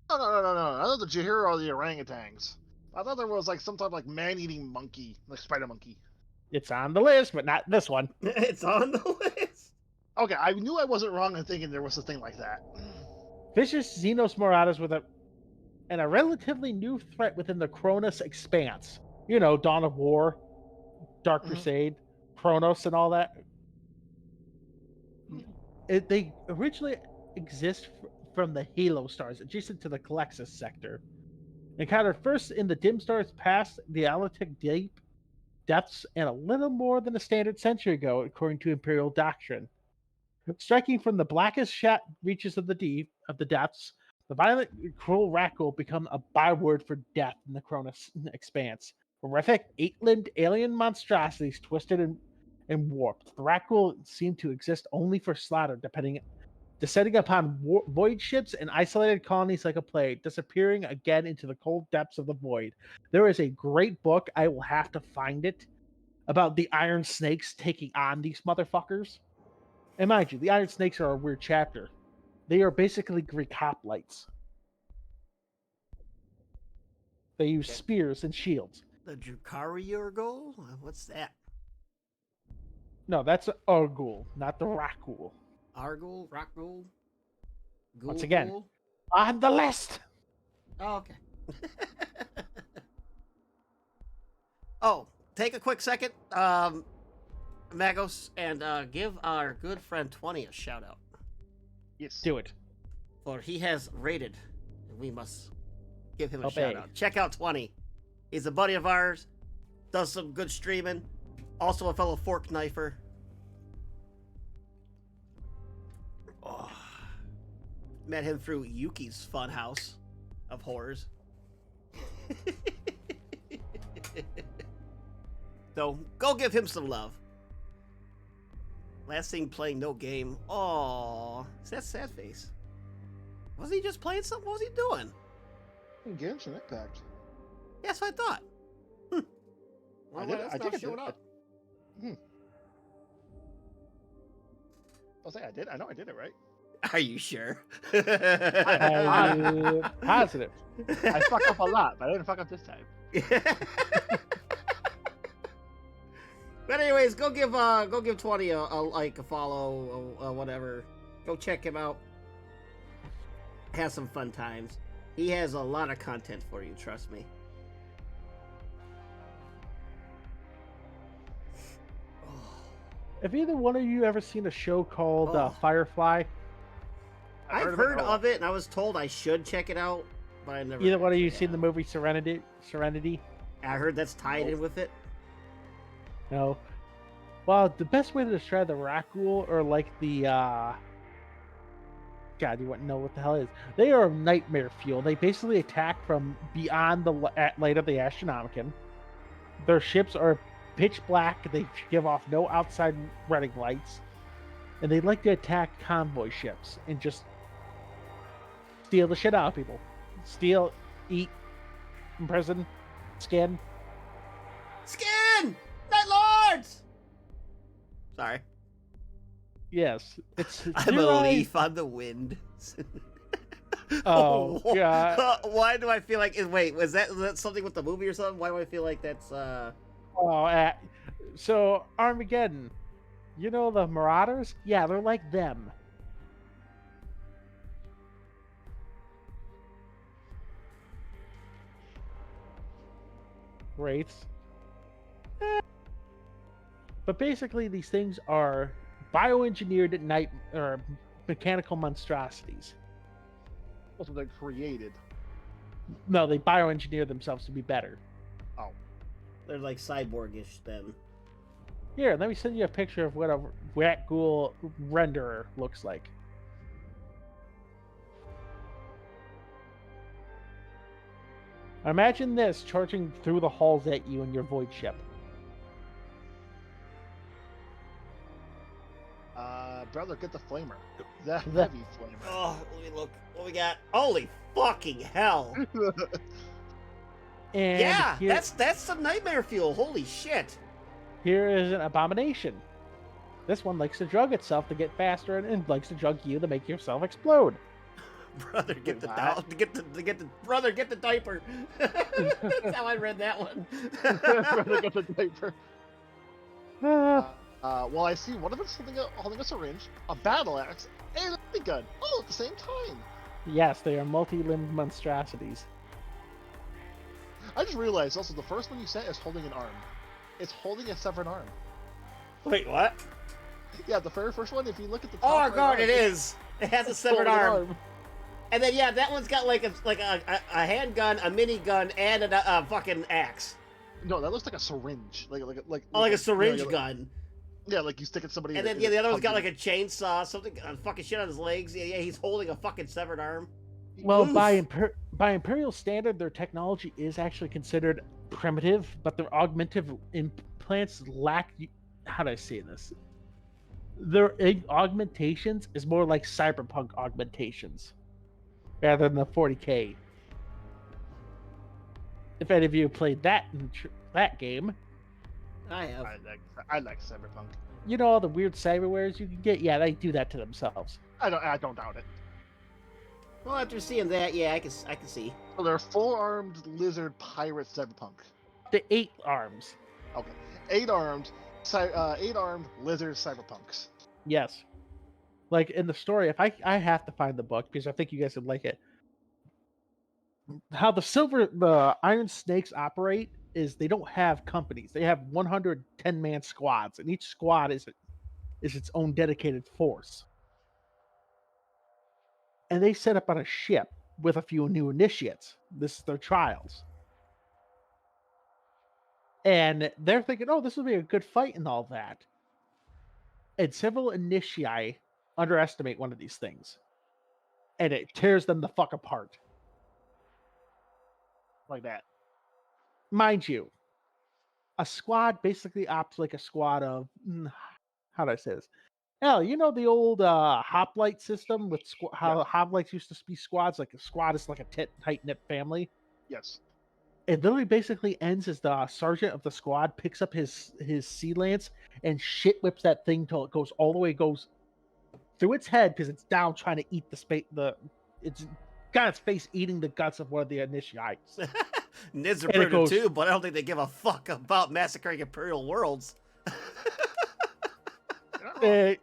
No. I thought the Jahiro are the orangutans. I thought there was like some type of like man-eating monkey, like spider monkey. It's on the list, but not this one. It's on the list. Okay, I knew I wasn't wrong in thinking there was a thing like that. Vicious Xenos Moradas and a relatively new threat within the Kronos expanse. You know, Dawn of War, Dark Crusade, Kronos, and all that. They originally exist from the Halo stars, adjacent to the Calexis sector. Encountered first in the dim stars past the Alatic Deep depths and a little more than a standard century ago, according to Imperial doctrine. Striking from the blackest reaches of the depths, the violent, cruel Rakul become a byword for death in the Kronos expanse. Horrific, eight-limbed alien monstrosities twisted and warped. The Rakul seem to exist only for slaughter, descending upon void ships and isolated colonies like a plague, disappearing again into the cold depths of the void. There is a great book, I will have to find it, about the Iron Snakes taking on these motherfuckers. And mind you, the Iron Snakes are a weird chapter. They are basically Greek hoplites. They use spears and shields. The Drukari goal? What's that? No, that's a ghoul, not the Rakghoul. Argul, Rockghoul, Ghoul. Once again. Ghoul? On the list. Oh, okay. Oh, take a quick second, Magos, and give our good friend 20 a shout out. Yes. Do it. For he has rated, and we must give him a Obey. shout out. Check out 20. He's a buddy of ours, does some good streaming, also a fellow fork knifer. Oh. Met him through Yuki's Funhouse of Horrors. So, go give him some love. Last thing playing no game. Aww. That's sad face. Was he just playing something? What was he doing? Genshin Impact. Yeah, that's what I thought. Well, I did- that's I not think I did showing it. up. I'll say I did. I know I did it right. Are you sure? I'm positive. I fuck up a lot, but I didn't fuck up this time. But anyways, go give 20 a like, a follow, whatever. Go check him out. Have some fun times. He has a lot of content for you, trust me. Have either one of you ever seen a show called Oh. Firefly? I've heard of it, and I was told I should check it out, but I never. Either one of you actually seen the have. movie Serenity? I heard that's tied in with it. No. Well, the best way to describe the Rakghoul or like the God, you wouldn't know what the hell it is. They are nightmare fuel. They basically attack from beyond the light of the Astronomicon. Their ships are pitch black. They give off no outside running lights, and they like to attack convoy ships and just steal the shit out of people. Steal, eat, imprison, skin. Skin! Night Lords! Sorry. Yes, it's. I'm a leaf on the wind. Oh, God. Why do I feel like... Wait, was that something with the movie or something? Why do I feel like that's... Oh, so Armageddon. You know the Marauders? Yeah, they're like them. Wraiths. But basically, these things are bioengineered night or mechanical monstrosities. That's what they created. No, they bioengineer themselves to be better. They're like cyborgish then. Here, let me send you a picture of what a Rakghoul renderer looks like. Imagine this charging through the halls at you in your void ship. Brother, get the flamer. The The- heavy flamer. Oh, let me look. What we got? Holy fucking hell! And Yeah, here, that's some nightmare fuel. Holy shit! here is an abomination. This one likes to drug itself to get faster and likes to drug you to make yourself explode. Brother, get the What? brother, get the diaper. That's how I read that one. Brother, get the diaper. Ah, Well, I see one of us holding a syringe, a battle axe, and a big gun, all at the same time. yes, they are multi-limbed monstrosities. I just realized also the first one you sent is holding an arm. It's holding a severed arm. Wait, what? Yeah, the very first one, if you look at the top Oh right god, arm, it is. It has a it's severed holding an arm. And then yeah, that one's got like a handgun, a minigun, and a fucking axe. No, that looks like a syringe, like Oh, like a syringe yeah, gun. Yeah, like you stick it somebody. And then yeah, the other one's got like a chainsaw, something, fucking shit on his legs. Yeah, he's holding a fucking severed arm. Well, Oof. by imperial standard, their technology is actually considered primitive, but their augmentative implants lack. How do I say this? Their augmentations is more like cyberpunk augmentations, rather than the 40K. If any of you played that that game, I have. I like cyberpunk. you know all the weird cyberwares you can get. Yeah, they do that to themselves. I don't doubt it. Well, after seeing that, yeah, I can see. So they're full-armed lizard pirate cyberpunk. The 8 arms. Okay, 8 arms, 8-armed lizard cyberpunks. Yes. Like in the story, if I have to find the book because I think you guys would like it. How the Iron Snakes operate is they don't have companies. They have 110-man squads, and each squad is its own dedicated force. And they set up on a ship with a few new initiates. This is their trials. And they're thinking, oh, this will be a good fight and all that. And several initiae underestimate one of these things. And it tears them the fuck apart. Like that. Mind you, a squad basically opts like a squad of... How do I say this? Hell, you know the old hoplite system with how Yes. hoplites used to be squads? Like a squad is like a tight-knit family. Yes. It literally basically ends as the sergeant of the squad picks up his sea lance and shit whips that thing till it goes all the way, goes through its head because it's down trying to eat it's got its face eating the guts of one of the initiates. Nids are And it primitive goes- too, but I don't think they give a fuck about massacring Imperial worlds. Yeah,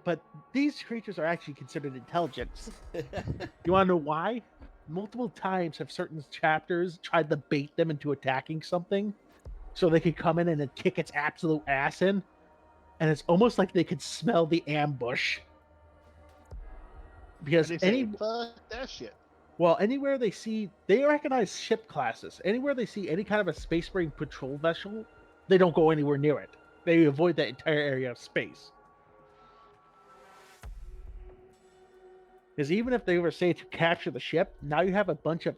but these creatures are actually considered intelligent. You want to know why? Multiple times have certain chapters tried to bait them into attacking something so they could come in and then kick its absolute ass in. And it's almost like they could smell the ambush. Because And they say, fuck that shit. Well, anywhere they recognize ship classes. Anywhere they see any kind of a Space Marine patrol vessel, they don't go anywhere near it. They avoid that entire area of space. Because even if they were say to capture the ship, now you have a bunch of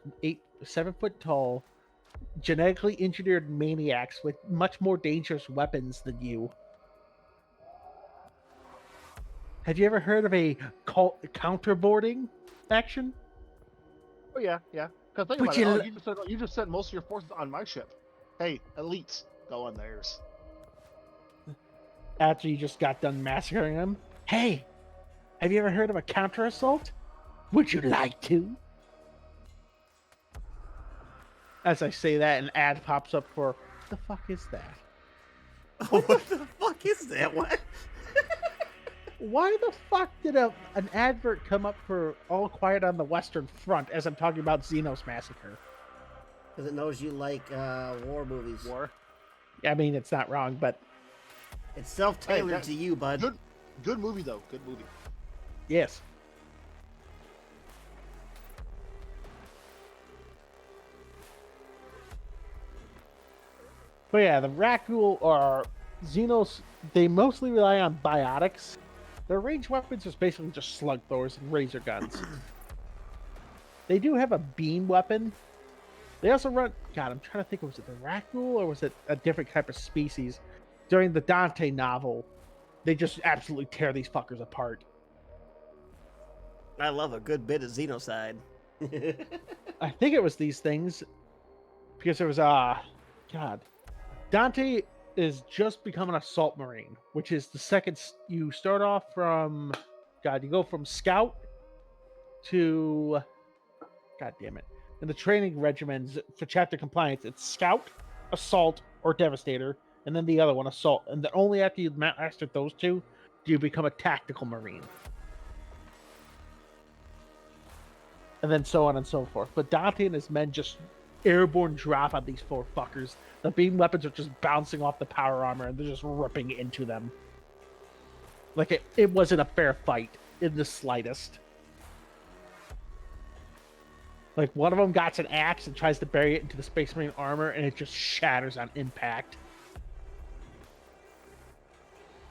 7 foot tall, genetically engineered maniacs with much more dangerous weapons than you. Have you ever heard of a counterboarding action? Oh yeah, yeah. Because think But about it. You just sent most of your forces on my ship. Hey, elites, go on theirs. After you just got done massacring them. Hey, have you ever heard of a counter assault? Would you like to? As I say that, an ad pops up for, the fuck is that? What the fuck is that? What? Why the fuck did an advert come up for All Quiet on the Western Front as I'm talking about Xenos Massacre? Because it knows you like war movies. War. I mean, it's not wrong, but It's self-tailored Hey, to you, bud. Good movie though. Good movie. yes. But yeah, the Rakghoul or Xenos, they mostly rely on biotics. Their ranged weapons is basically just slug throwers and razor guns. They do have a beam weapon. They also run... God, I'm trying to think, was it the Rakghoul or was it a different type of species? During the Dante novel, they just absolutely tear these fuckers apart. I love a good bit of Xenocide. I think it was these things because there was God, Dante is just becoming an assault marine, which is the second you start off from. God, you go from scout to, God damn it, in the training regimens for chapter compliance, it's scout, assault, or devastator, and then the other one, assault, and then only after you master those two do you become a tactical marine. And then so on and so forth. But Dante and his men just airborne drop on these 4 fuckers. The beam weapons are just bouncing off the power armor and they're just ripping into them. Like it wasn't a fair fight in the slightest. Like one of them got an axe and tries to bury it into the Space Marine armor and it just shatters on impact.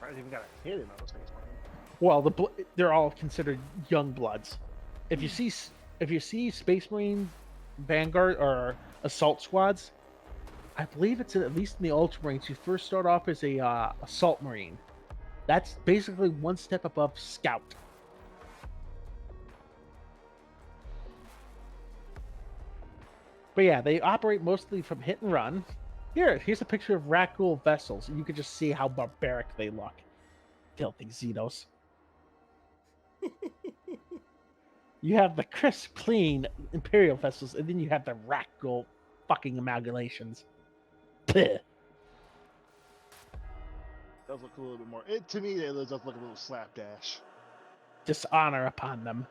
I even got a hit in those things. Well, they're all considered young bloods. If you see Space Marine Vanguard or Assault Squads, I believe it's at least in the Ultramarines, you first start off as a Assault Marine. That's basically one step above Scout. But yeah, they operate mostly from hit and run. Here's a picture of Rakghoul vessels, and you can just see how barbaric they look. Filthy Xenos. You have the crisp, clean Imperial vessels, and then you have the Rakghoul fucking amalgamations. Blech. does look a little bit more. To me, it does look a little slapdash. Dishonor upon them.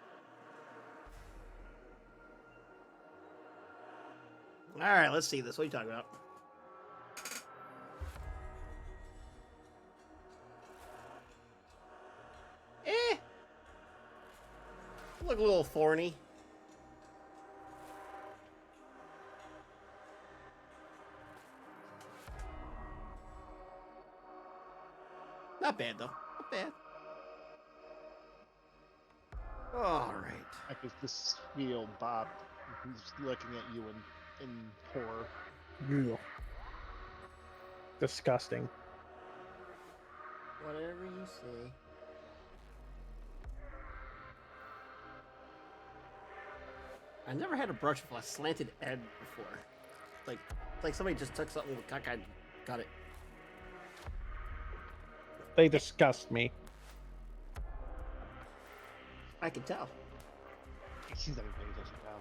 All right, let's see this. What are you talking about? Look a little thorny. Not bad though. Not bad. All right. Like this field Bob, who's looking at you in horror. Ugh. Disgusting. Whatever you say. I never had a brush with a slanted edge before. Like somebody just took something with cockeyed, got it. They disgust me. I can tell. It seems everybody doesn't know.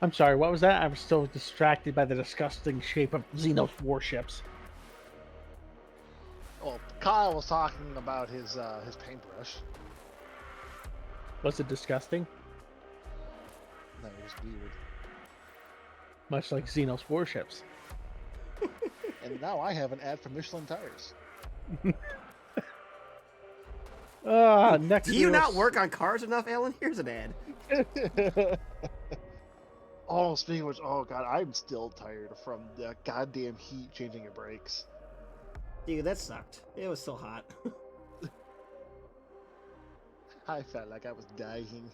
I'm sorry, what was that? I was still distracted by the disgusting shape of Xenos warships. Well, Kyle was talking about his paintbrush. Was it disgusting? No, it was weird. Much like Xenos warships. And now I have an ad for Michelin tires. Next Do you Xenos- not work on cars enough, Alan? Here's an ad. Oh, speaking of which, oh god, I'm still tired from the goddamn heat changing your brakes. Dude, that sucked. It was so hot. I felt like I was dying.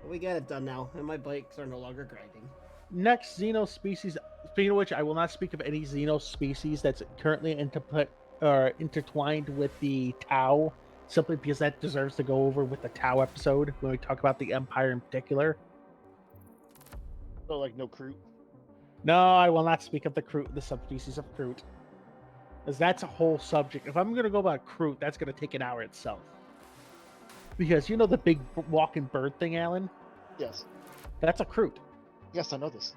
We got it done now, and my bikes are no longer grinding. Next Xenos species. Speaking of which, I will not speak of any Xenos species that's currently intertwined with the Tau, simply because that deserves to go over with the Tau episode when we talk about the Empire in particular. So, like, no Kroot? No, I will not speak of the subspecies of Kroot, as that's a whole subject. If I'm going to go about Kroot, that's going to take an hour itself. Because you know the big walking bird thing, Alan? Yes. That's a Kroot. Yes, I know this.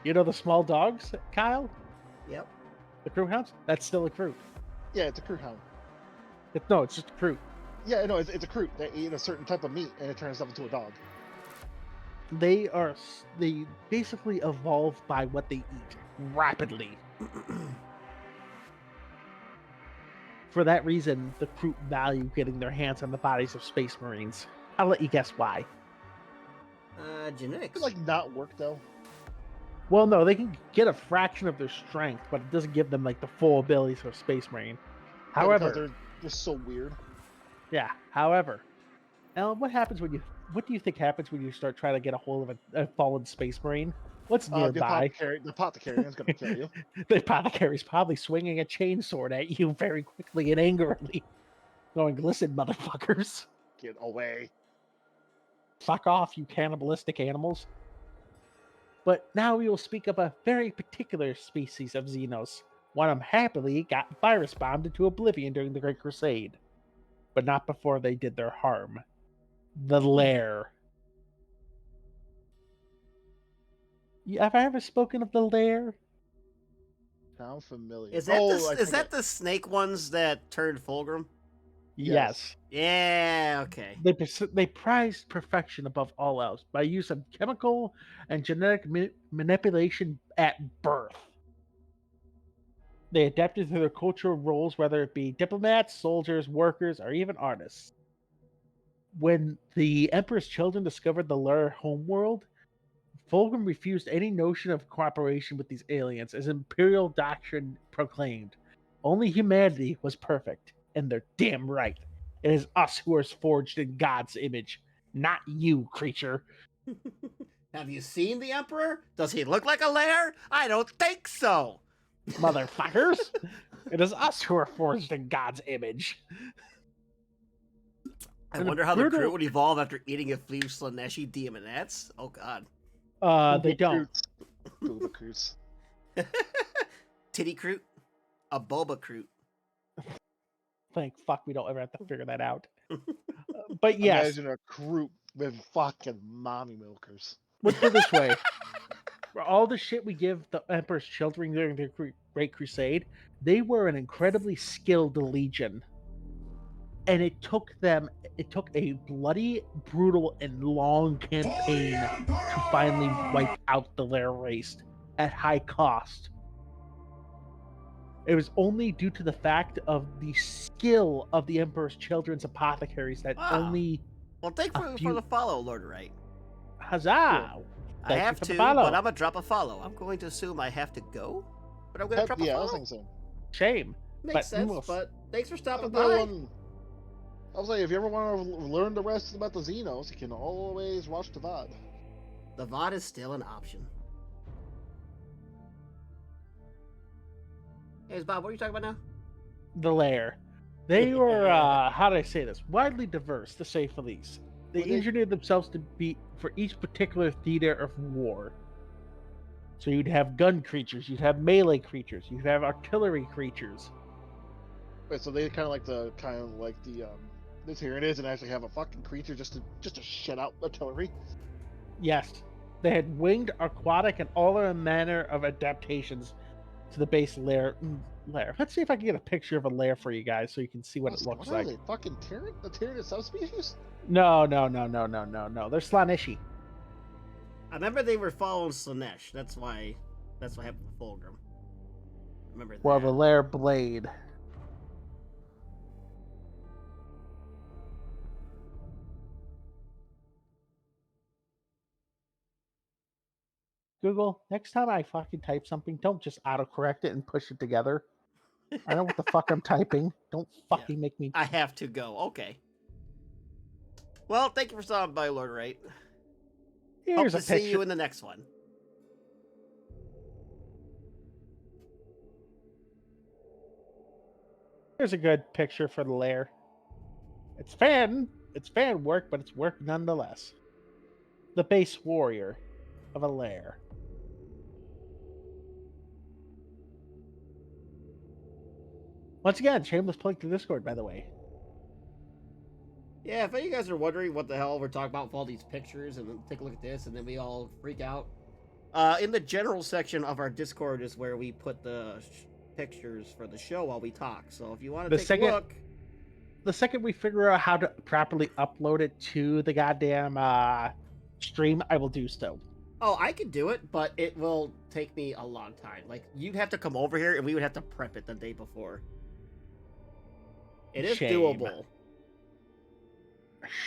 You know the small dogs, Kyle? Yep. The Kroot hounds? That's still a Kroot. Yeah, it's a Kroot hound. No, it's just a Kroot. Yeah, no, it's a Kroot. They eat a certain type of meat and it turns them into a dog. They basically evolve by what they eat rapidly. For that reason, the Kroot value getting their hands on the bodies of space marines. I'll let you guess why. Genetics. Could, like, not work, though. Well, no, they can get a fraction of their strength, but it doesn't give them like the full abilities of a space marine. Yeah, However, because they're just so weird. yeah. However, Alan, what do you think happens when you start trying to get a hold of a fallen space marine? What's nearby? The apothecary is going to kill you. The apothecary's probably swinging a chainsword at you very quickly and angrily, going, "Listen, motherfuckers, Get away. fuck off, you cannibalistic animals." But now we will speak of a very particular species of Xenos. One of them happily got virus bombed into oblivion during the Great Crusade, but not before they did their harm. The Lair. Have I ever spoken of the Lair? Sound familiar. Is that I think that the snake ones that turned Fulgrim? Yes. Yeah. Okay. They prized perfection above all else by use of chemical and genetic manipulation at birth. They adapted to their cultural roles, whether it be diplomats, soldiers, workers, or even artists. When the Emperor's children discovered the Lair homeworld, Fulgrim refused any notion of cooperation with these aliens, as Imperial doctrine proclaimed. Only humanity was perfect, and they're damn right. It is us who are forged in God's image, not you, creature. Have you seen the Emperor? Does he look like a lair? I don't think so. Motherfuckers! It is us who are forged in God's image. I And wonder how the brutal- crew would evolve after eating a few Slaneshi demonettes. Oh god. They don't. Booba Kroots. Titty Kroot? A Boba Kroot. Thank fuck we don't ever have to figure that out. But yes, Imagine a Kroot with fucking mommy milkers. let's put it this way. For all the shit we give the Emperor's children during their Great Crusade, they were an incredibly skilled legion. And it took a bloody, brutal, and long campaign to finally wipe out the Lair race at high cost. It was only due to the fact of the skill of the Emperor's Children's apothecaries that only. Well, thank you for the follow, Lord Wright. Huzzah! I have to, but I'm gonna drop a follow. I'm going to assume I have to go, but I'm gonna drop a follow. Yeah, I was thinking so. Shame. Makes sense, but thanks for stopping by. I was like, if you ever want to learn the rest about the Xenos, you can always watch the VOD. The VOD is still an option. Hey, Bob, what are you talking about now? The Lair. They were, how do I say this? Widely diverse, to say the least. They engineered themselves to be for each particular theater of war. So you'd have gun creatures, you'd have melee creatures, you'd have artillery creatures. Wait, so they kind of like the this here it is, and actually have a fucking creature just to shut out artillery. Yes, they had winged, aquatic, and all other manner of adaptations to the base lair. Let's see if I can get a picture of a lair for you guys, so you can see what it looks like. What are they, fucking Tyranid subspecies? No. They're Slaaneshi. I remember they were following Slaanesh. That's what happened with Fulgrim. Remember that. Well, the lair blade. Google, next time I fucking type something, don't just autocorrect it and push it together. I know what the fuck I'm typing. Don't fucking make me. I have to go. Okay. Well, thank you for stopping by, Lord Wright. Here's Hope to see you in the next one. Here's a good picture for the lair. It's fan work, but it's work nonetheless. The base warrior of a lair. Once again, shameless plug to Discord, by the way. Yeah, if any of you guys are wondering what the hell we're talking about with all these pictures, and then take a look at this, and then we all freak out. In the general section of our Discord is where we put the pictures for the show while we talk. So if you want to take a look. The second we figure out how to properly upload it to the goddamn stream, I will do so. Oh, I could do it, but it will take me a long time. Like, you'd have to come over here, and we would have to prep it the day before. It is doable.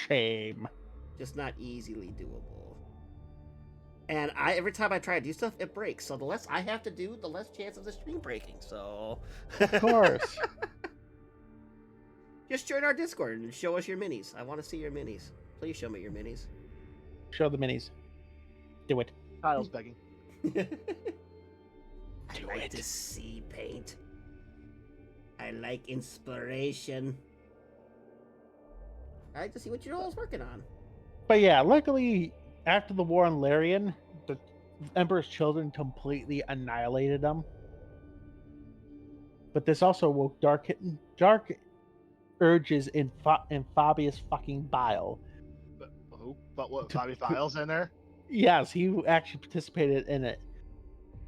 Shame. Just not easily doable. And every time I try to do stuff, it breaks. So the less I have to do, the less chance of the stream breaking. So of course. Just join our Discord and show us your minis. I want to see your minis. Please show me your minis. Show the minis. Do it. Kyle's begging. I like to see paint. I like inspiration. I like to see what you're all working on. But yeah, luckily, after the war on Larian, the Emperor's Children completely annihilated them. But this also woke dark urges in Fabius fucking Bile. But who? But what? Fabius Bile's in there? Yes, he actually participated in it.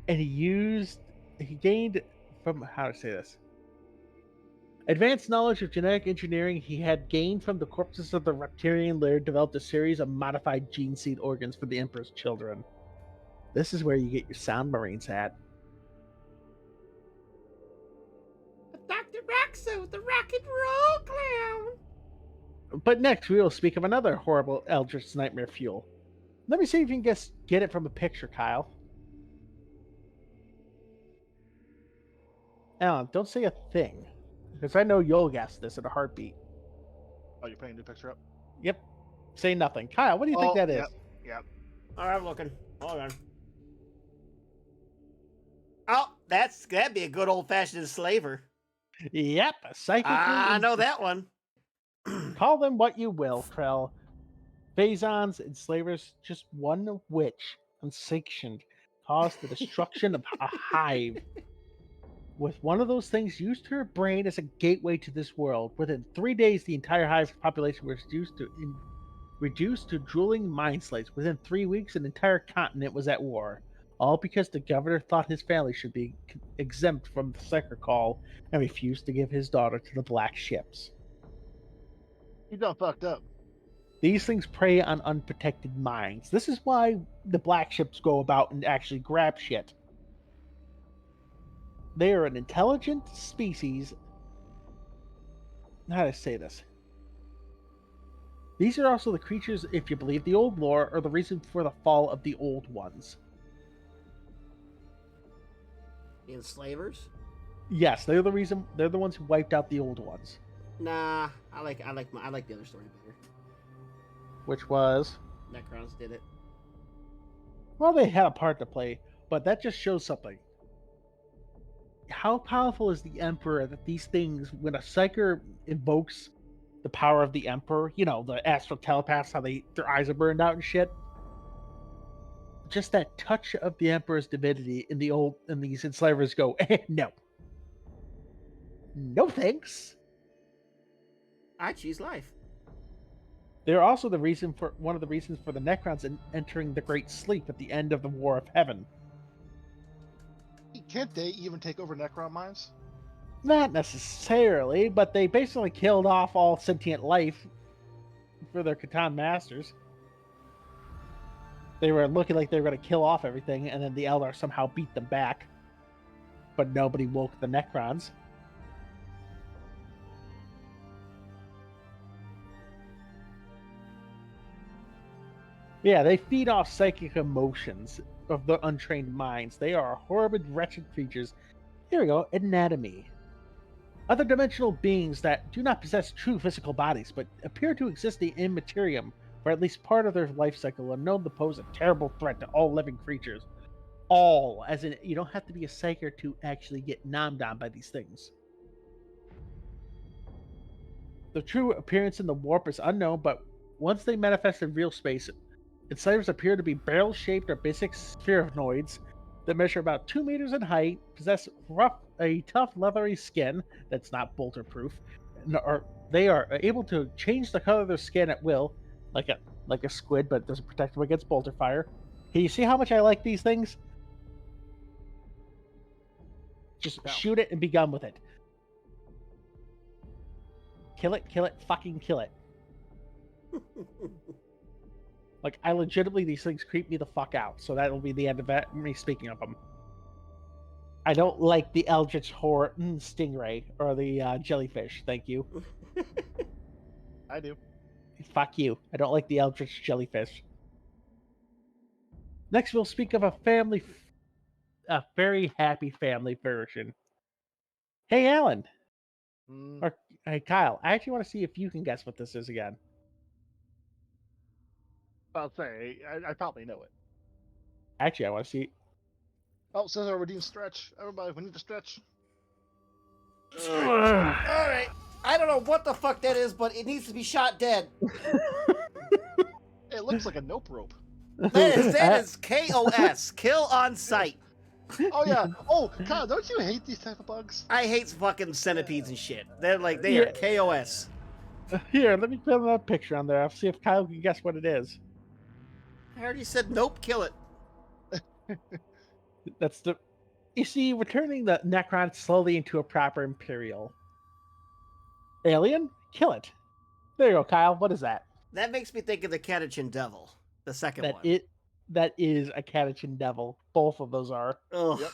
And he gained from, how to say this? Advanced knowledge of genetic engineering he had gained from the corpses of the reptilian lair developed a series of modified gene seed organs for the Emperor's Children. This is where you get your sound marines at. Dr. Roxo, the rock and roll clown! But next we will speak of another horrible Eldritch Nightmare fuel. Let me see if you can get it from a picture, Kyle. Alan, don't say a thing. Because I know you'll guess this in a heartbeat. Oh, you're putting a new picture up? Yep. Say nothing. Kyle, what do you think that is? Yep. Alright, I'm looking. Hold on. Oh, that'd be a good old-fashioned enslaver. Yep. Psychically. I know that one. Call them what you will, Krell. Phasons, enslavers, just one witch, unsanctioned, caused the destruction of a hive. With one of those things used her brain as a gateway to this world. Within 3 days, the entire hive population was reduced to drooling mind slaves. Within 3 weeks, an entire continent was at war. all because the governor thought his family should be exempt from the Psyker Call and refused to give his daughter to the black ships. You done fucked up. These things prey on unprotected minds. This is why the black ships go about and actually grab shit. They are an intelligent species. How do I say this? These are also the creatures, if you believe the old lore, are the reason for the fall of the old ones. The enslavers? Yes, they're the reason. They're the ones who wiped out the old ones. Nah, I like the other story better. Which was, Necrons did it. well, they had a part to play, but that just shows something. How powerful is the Emperor that these things, when a Psyker invokes the power of the Emperor, you know, the astral telepaths, how their eyes are burned out and shit. Just that touch of the Emperor's divinity in these enslavers go, no. No thanks. I choose life. They're also one of the reasons for the Necrons entering the Great Sleep at the end of the War of Heaven. Can't they even take over Necron minds? Not necessarily, but they basically killed off all sentient life for their Catan masters. They were looking like they were going to kill off everything, and then the Eldar somehow beat them back. But nobody woke the Necrons. Yeah, they feed off psychic emotions of the untrained minds. They are horrid, wretched creatures. Here we go, anatomy. Other dimensional beings that do not possess true physical bodies, but appear to exist in materium for at least part of their life cycle, are known to pose a terrible threat to all living creatures. All, as in, you don't have to be a psyker to actually get nommed on by these things. The true appearance in the warp is unknown, but once they manifest in real space, enslavers appear to be barrel-shaped or basic spheroids that measure about 2 meters in height, possess a tough, leathery skin that's not bolter-proof, and they are able to change the color of their skin at will, like a squid, but it doesn't protect them against bolter fire. Can you see how much I like these things? Just shoot it and be done with it. Kill it, fucking kill it. Like, I legitimately, these things creep me the fuck out. So that'll be the end of me speaking of them. I don't like the Eldritch Horror Stingray or the jellyfish. Thank you. I do. Fuck you. I don't like the Eldritch jellyfish. Next, we'll speak of a very happy family version. Hey, Alan. Or hey, Kyle. I actually want to see if you can guess what this is again. I'll say, I probably know it. Actually, I want to see. Oh, says our redeemed stretch. Everybody, we need to stretch. Alright. I don't know what the fuck that is, but it needs to be shot dead. It looks like a nope rope. That is KOS. Kill on sight. Oh, yeah. Oh, Kyle, don't you hate these type of bugs? I hate fucking centipedes and shit. They are KOS. Here, let me put another picture on there. I'll see if Kyle can guess what it is. I already said nope, kill it. That's the... You see, we're turning the Necron slowly into a proper Imperial. Alien? Kill it. There you go, Kyle. What is that? That makes me think of the Catachin Devil. The second one. That is a Catachin Devil. Both of those are. Ugh. Yep.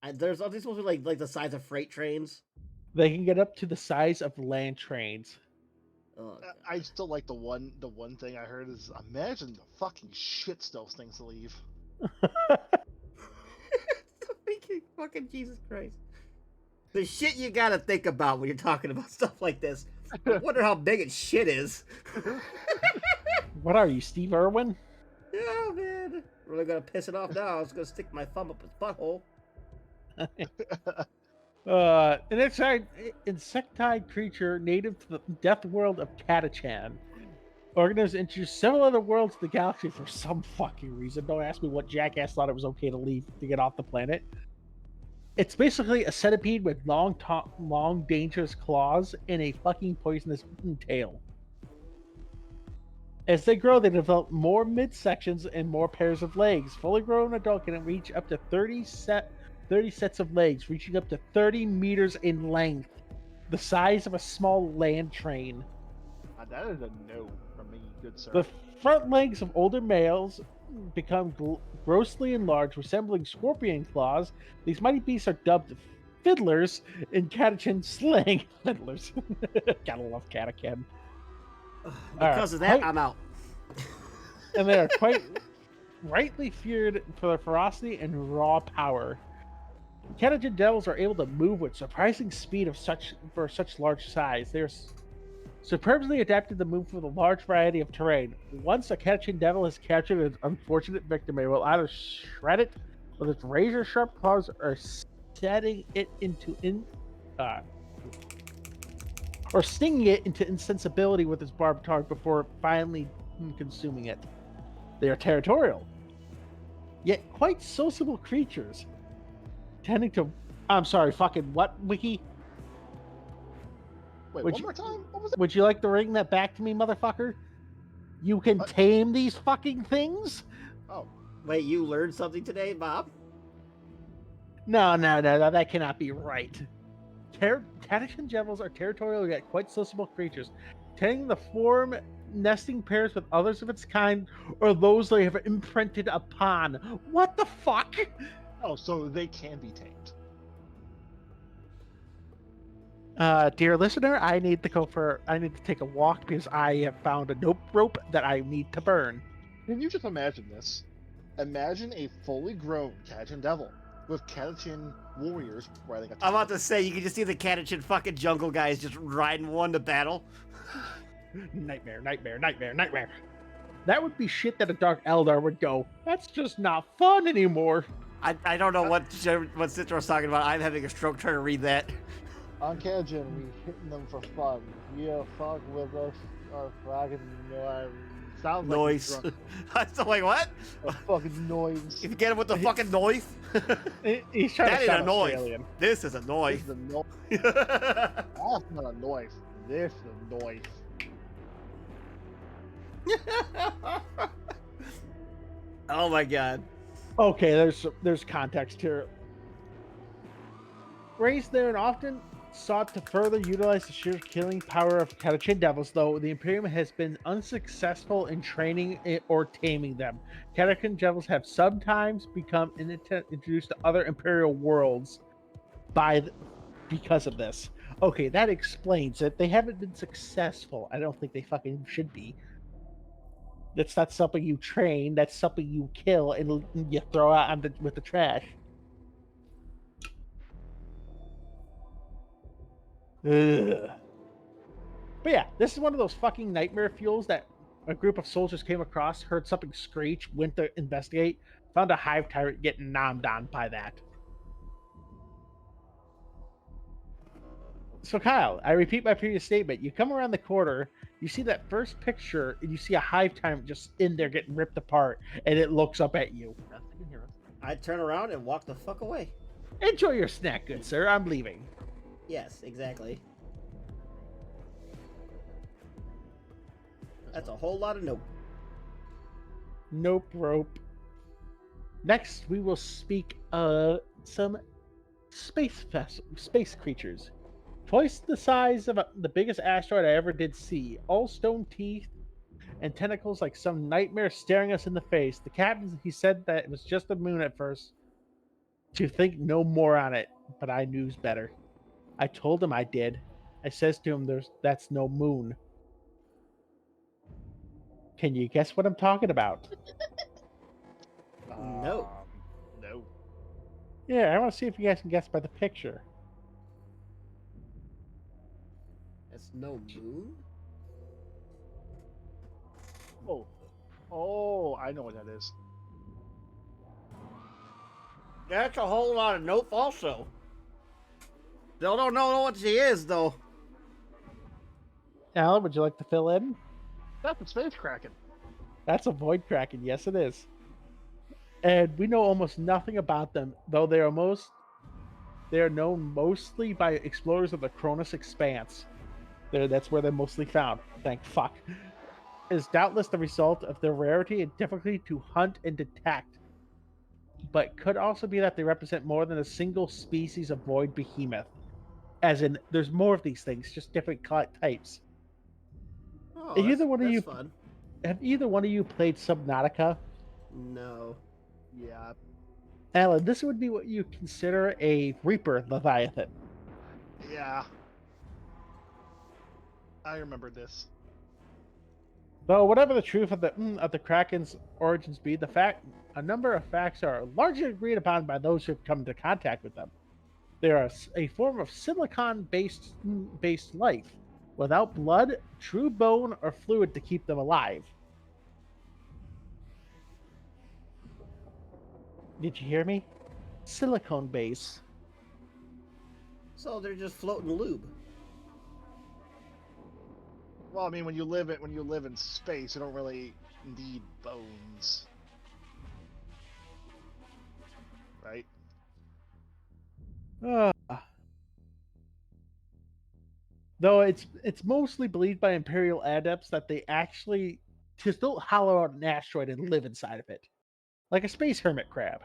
Are these supposed to be like the size of freight trains? They can get up to the size of land trains. Oh, I still like the one thing I heard is, imagine the fucking shits those things leave. Fucking Jesus Christ. The shit you gotta think about when you're talking about stuff like this. I wonder how big its shit is. What are you, Steve Irwin? Yeah, man. Really gonna piss it off now. I was gonna stick my thumb up his butthole. An insectoid creature native to the death world of Catachan. Organisms introduced several other worlds to the galaxy for some fucking reason. Don't ask me what jackass thought it was okay to leave to get off the planet. It's basically a centipede with long, dangerous claws and a fucking poisonous tail. As they grow, they develop more midsections and more pairs of legs. Fully grown adult can reach up to 30 sets of legs, reaching up to 30 meters in length, the size of a small land train. That is a no from me, good sir. The front legs of older males become grossly enlarged, resembling scorpion claws. These mighty beasts are dubbed fiddlers in Catachan slang. Fiddlers. Gotta love Catachan. Because of that, I'm out. And they are quite rightly feared for their ferocity and raw power. Catachan devils are able to move with surprising speed for such large size. They are superbly adapted to move through a large variety of terrain. Once a Catachan devil has captured an unfortunate victim, it will either shred it with its razor-sharp claws or setting it or stinging it into insensibility with its barbed tongue before finally consuming it. They are territorial, yet quite sociable creatures, tending to... I'm sorry, fucking what, Wiki? Wait, one more time? What was it? Would you like to ring that back to me, motherfucker? You can tame these fucking things? Oh. Wait, you learned something today, Bob? No, that cannot be right. Catachan devils are territorial yet quite sociable creatures, tending to form nesting pairs with others of its kind or those they have imprinted upon. What the fuck? Oh, so they can be tamed. Dear listener, I need to take a walk because I have found a nope rope that I need to burn. Can you just imagine this? Imagine a fully grown Catachan devil with Catachan warriors riding a... I'm about to say, you can just see the Catachan fucking jungle guys just riding one to battle. Nightmare. That would be shit that a Dark Eldar would go, that's just not fun anymore. I don't know what Citro's talking about. I'm having a stroke trying to read that. On Catachan, we hitting them for fun. Yeah, fuck with us, our fucking sounds like noise. I'm still like, what? A fucking noise. You get him with the fucking noise? He's trying That to ain't sound a noise. Australian. This is a noise. This is a noise. That's not a noise. This is a noise. Oh my god. Okay, there's context here. Raised there and often sought to further utilize the sheer killing power of Catachan devils, though the Imperium has been unsuccessful in training or taming them. Catachan devils have sometimes become introduced to other Imperial worlds because of this. Okay, that explains it. They haven't been successful. I don't think they fucking should be. That's not something you train. That's something you kill and you throw out with the trash. Ugh. But yeah, this is one of those fucking nightmare fuels that a group of soldiers came across, heard something screech, went to investigate, found a hive tyrant getting nommed on by that. So Kyle, I repeat my previous statement. You come around the corner, you see that first picture, and you see a hive tyrant just in there getting ripped apart, and it looks up at you. I turn around and walk the fuck away. Enjoy your snack, good sir. I'm leaving. Yes, exactly. That's a whole lot of nope. Nope rope. Next, we will speak of some space creatures. Twice the size of the biggest asteroid I ever did see. All stone teeth and tentacles like some nightmare staring us in the face. The captain, he said that it was just a moon at first. To think no more on it, but I knew better. I told him I did. I says to him, that's no moon. Can you guess what I'm talking about? No. No. Yeah, I want to see if you guys can guess by the picture. That's no moon? Oh, I know what that is. That's a whole lot of nope also. Still don't know what she is, though. Alan, would you like to fill in? That's a space kraken. That's a void kraken. Yes, it is. And we know almost nothing about them, though they are known mostly by explorers of the Cronus Expanse. That's where they're mostly found. Thank fuck. is doubtless the result of their rarity and difficulty to hunt and detect, but could also be that they represent more than a single species of void behemoth. As in, there's more of these things, just different types. Oh, Have either one of that's you fun. have either one of you played Subnautica? No. Yeah. Alan, this would be what you consider a Reaper Leviathan. Yeah. I remember this. Though whatever the truth of the Kraken's origins be, a number of facts are largely agreed upon by those who have come into contact with them. They are a form of silicon-based life, without blood, true bone, or fluid to keep them alive. Did you hear me? Silicone base. So they're just floating lube. Well, I mean, when you live in space, you don't really need bones, right? Uh, though it's mostly believed by Imperial adepts that they actually just don't hollow out an asteroid and live inside of it, like a space hermit crab.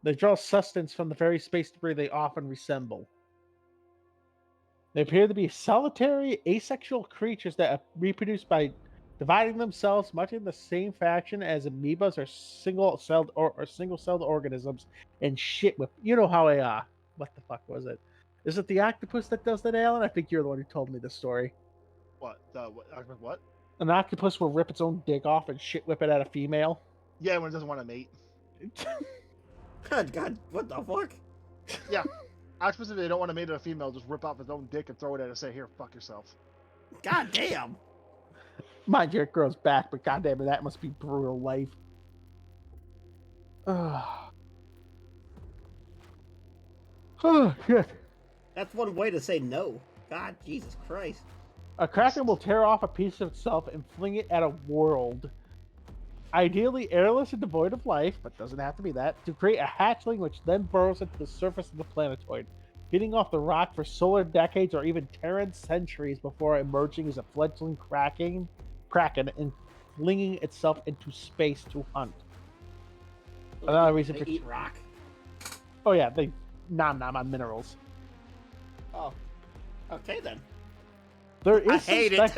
They draw sustenance from the very space debris they often resemble. They appear to be solitary, asexual creatures that reproduce by dividing themselves much in the same fashion as amoebas or single-celled organisms and shit with. You know how what the fuck was it? Is it the octopus that does that, Alan? I think you're the one who told me the story. What? What? An octopus will rip its own dick off and shit whip it at a female. Yeah, when it doesn't want to mate. God, what the fuck? Yeah. Octopus, if they don't want to mate with a female, just rip off his own dick and throw it at her and say, "Here, fuck yourself." God damn. Mind you, it grows back, but goddamn it, that must be brutal life. Oh, shit. That's one way to say no. God, Jesus Christ. A kraken will tear off a piece of itself and fling it at a world. Ideally airless and devoid of life, but doesn't have to be that, to create a hatchling which then burrows into the surface of the planetoid, feeding off the rock for solar decades or even Terran centuries before emerging as a fledgling kraken and flinging itself into space to hunt. Another reason They for eat rock? Oh yeah, they nom on minerals. Oh. Okay then. There is I some hate it.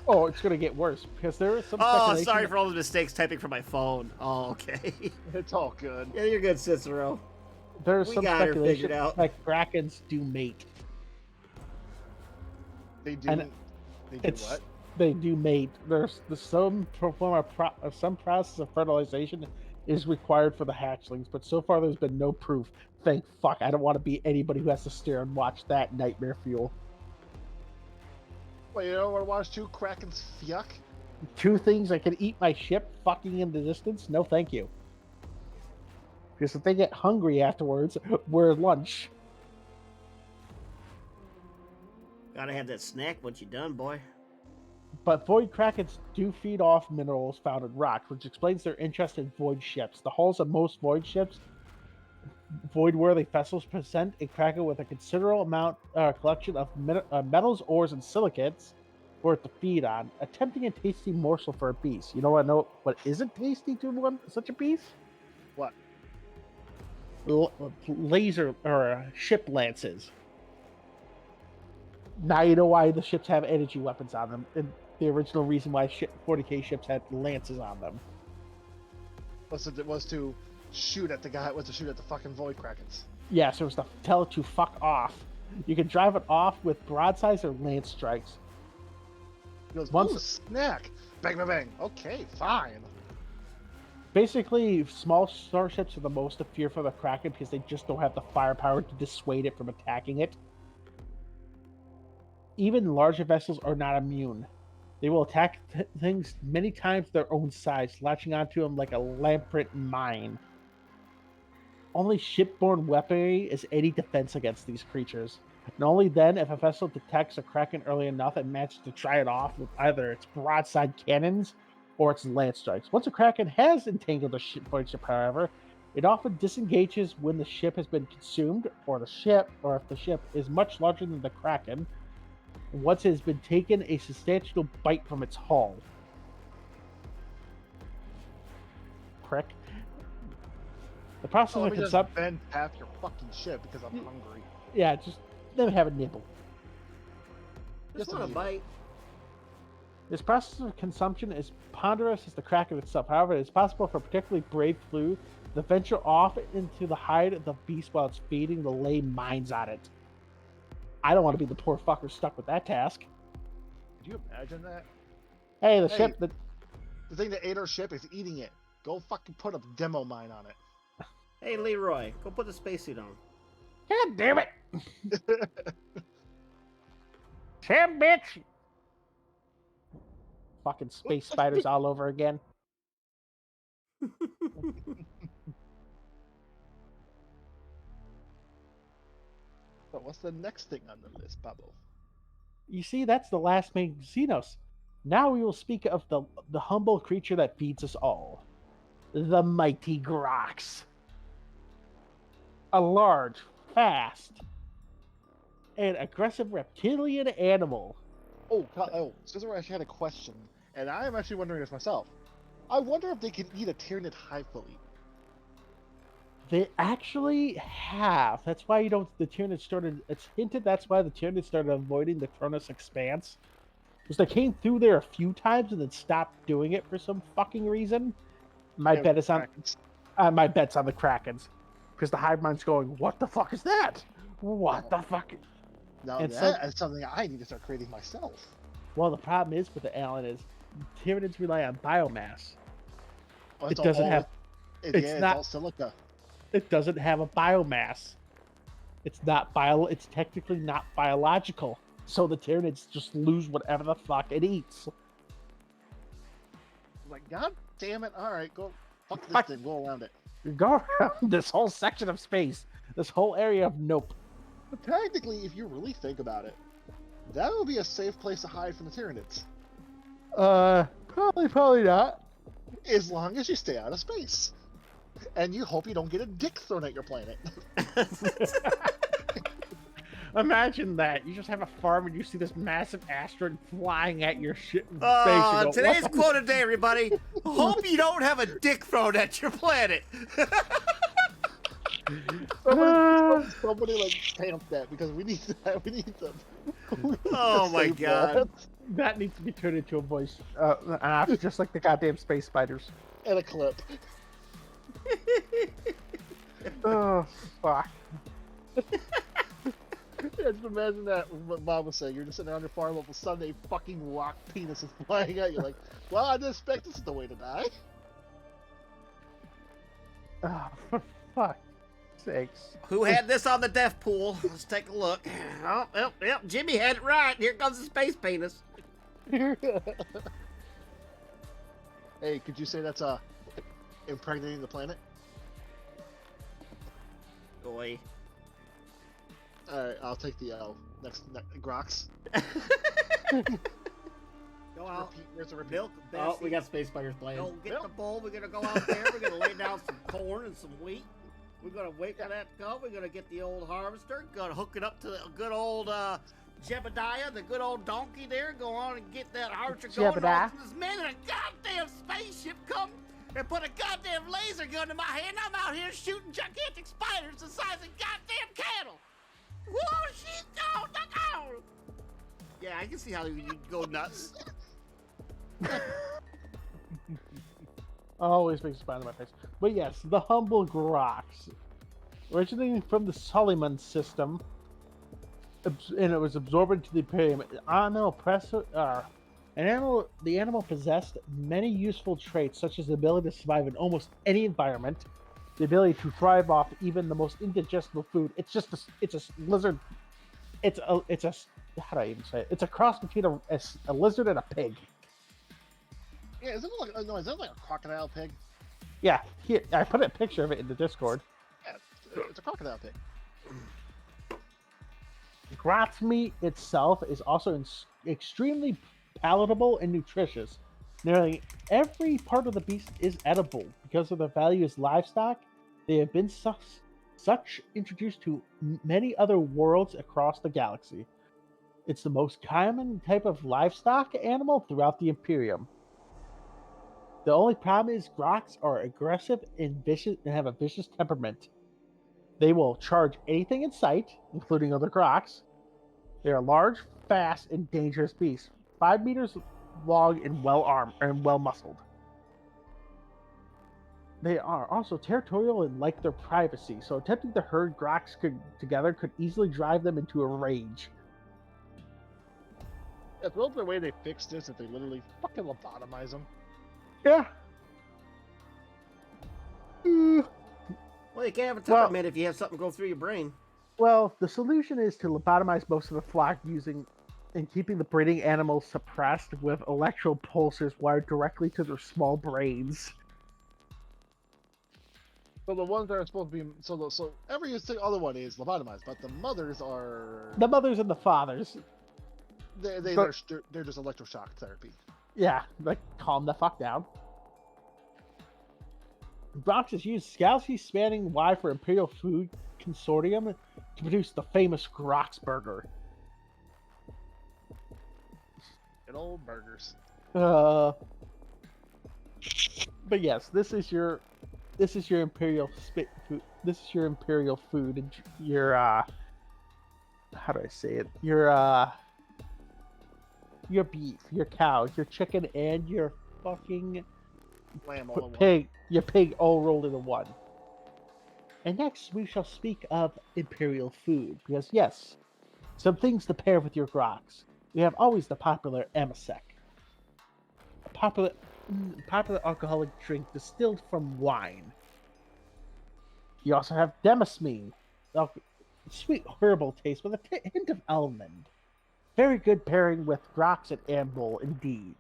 Oh, it's gonna get worse because there is some Oh, speculation. sorry for all the mistakes typing from my phone. Oh, okay. It's all good. Yeah, you're good, Cicero. There's We some got her speculation figured out. that krakens do mate. They do. And They do It's what? they do mate. There's some form of some process of fertilization is required for the hatchlings, but so far there's been no proof. Thank fuck. I don't want to be anybody who has to stare and watch that nightmare fuel. Wait, you don't want to watch two krakens fuck? Two things I can eat my ship fucking in the distance? No, thank you. Because if they get hungry afterwards, we're lunch. Gotta have that snack once you're done, boy. But void krakens do feed off minerals found in rocks, which explains their interest in void ships. The hulls of most void ships, void-worthy vessels, present a kraken with a considerable collection of metals, ores, and silicates for it to feed on, a tempting and tasty morsel for a beast. You know what isn't tasty to such a beast? What? Laser or ship lances. Now you know why the ships have energy weapons on them. And the original reason why 40k ships had lances on them. It was to shoot at the guy. Was to shoot at the fucking void krakens. Yeah, so it was to tell it to fuck off. You can drive it off with broadsides or lance strikes. He goes, Once- "Ooh, snack, bang, bang, bang." Okay, fine. Basically, small starships are the most to fear for the Kraken because they just don't have the firepower to dissuade it from attacking it. Even larger vessels are not immune. They will attack things many times their own size, latching onto them like a lampent mine. Only shipborne weaponry is any defense against these creatures. And only then, if a vessel detects a Kraken early enough, it manages to try it off with either its broadside cannons or its lance strikes. Once a Kraken has entangled a void ship, however, it often disengages when the ship has been consumed, or if the ship is much larger than the Kraken, once it has been taken a substantial bite from its hull. Prick. The process Oh, let of me just consumption. bend half your fucking shit because I'm hungry. Yeah, just let me have a nibble. Just Just a want to needle. bite. This process of consumption is ponderous as the kraken itself. However, it is possible for a particularly brave flu to venture off into the hide of the beast while it's feeding to lay mines on it. I don't want to be the poor fucker stuck with that task. Could you imagine that? Hey, the Hey. ship that The thing that ate our ship is eating it. Go fucking put a demo mine on it. Hey, Leroy, go put the spacesuit on. God damn it! Sam bitch! Fucking space spiders all over again. So what's the next thing on the list, Pablo? You see, that's the last main Xenos. Now we will speak of the humble creature that feeds us all. The mighty Grox. A large, fast, and aggressive reptilian animal. Scissor actually had a question, and I am actually wondering this myself. I wonder if they can eat a Tyranid hive fully. They actually have. That's why the Tyranids started. It's hinted that's why the Tyranids started avoiding the Cronus Expanse. Because they came through there a few times and then stopped doing it for some fucking reason. My Yeah, bet is on. Krakens. My bet's on the Krakens. Because the hive mind's going, what the fuck is that? What the fuck? Now And that is something I need to start creating myself. Well, the problem is with the Allen is Tyranids rely on biomass. Oh, It it's doesn't all- have. It's It's not. all silica. It doesn't have a biomass. It's not bio. It's technically not biological. So the Tyranids just lose whatever the fuck it eats. Like, god damn it! All right, go fuck this Fuck. thing. Go around it. Go around this whole section of space, this whole area of nope. But technically, if you really think about it, that would be a safe place to hide from the Tyranids. Probably not. As long as you stay out of space. And you hope you don't get a dick thrown at your planet. Imagine that. You just have a farm and you see this massive asteroid flying at your shit in space. You go, "What Today's the-" quote of the day, everybody. Hope you don't have a dick thrown at your planet. Somebody like stamp that because we need that. We need them. Oh my God. That needs to be turned into a voice, just like the goddamn space spiders. And a clip. Oh fuck! Yeah, just imagine that. What Bob was saying. You're just sitting around your farm. All of a sudden, a fucking rock penis is flying at you. Like, well, I didn't expect this is the way to die. Oh, for fuck's sakes! Who had this on the death pool? Let's take a look. Oh, yep. Jimmy had it right. Here comes the space penis. Hey, could you say that's impregnating the planet? Boy. Alright, I'll take the L. Next Grox. Go out. Where's the repeat? Milk. Oh, we got space spiders playing. Go get the bull. We're gonna go out there. We're gonna lay down some corn and some wheat. We're gonna wait for that to come. We're gonna get the old harvester. Gonna hook it up to the good old Jebediah, the good old donkey there. Go on and get that archer going. Jebediah. This man in a goddamn spaceship come and put a goddamn laser gun in my hand. I'm out here shooting gigantic spiders the size of goddamn cattle. Whoa, shit! Oh, no. Yeah, I can see how you go nuts. Always makes a smile on my face. But yes, the humble Grox, originating from the Suleiman system, and it was absorbed into the Imperium. The animal possessed many useful traits, such as the ability to survive in almost any environment, the ability to thrive off even the most indigestible food. It's a lizard. It's a how do I even say it? It's a cross between a lizard and a pig. Yeah, is that like a crocodile pig? Yeah, here I put a picture of it in the Discord. Yeah, it's a crocodile pig. Grox meat itself is also extremely palatable and nutritious. Nearly every part of the beast is edible because of their value as livestock. They have been such introduced to many other worlds across the galaxy. It's the most common type of livestock animal throughout the Imperium. The only problem is Groks are aggressive and vicious and have a vicious temperament. They will charge anything in sight, including other Groks. They are large, fast, and dangerous beasts, 5 meters long and well armed and well muscled. They are also territorial and like their privacy, so attempting to herd Groks together could easily drive them into a rage. Yeah, the only way they fix this is if they literally fucking lobotomize them. Yeah. Well, you can't have a temperament if you have something go through your brain. Well, the solution is to lobotomize most of the flock using and keeping the breeding animals suppressed with electro pulsers wired directly to their small brains. So the ones that are supposed to be so every other one is lobotomized, but the mothers are The mothers and the fathers. they're just electroshock therapy. Yeah, like calm the fuck down. Brox has used galaxies spanning wide for Imperial Food Consortium to produce the famous Grox Burger. Good old burgers. But yes, this is your Imperial food. This is your Imperial food, and your how do I say it? Your beef, your cow, your chicken, and your fucking Lamb all in one. pig, your pig all rolled into one. And next we shall speak of Imperial food, because yes, some things to pair with your Grox. We have always the popular Emisec, a popular alcoholic drink distilled from wine. You also have Demasmine, sweet herbal taste with a hint of almond. Very good pairing with Grox and Ambol, indeed.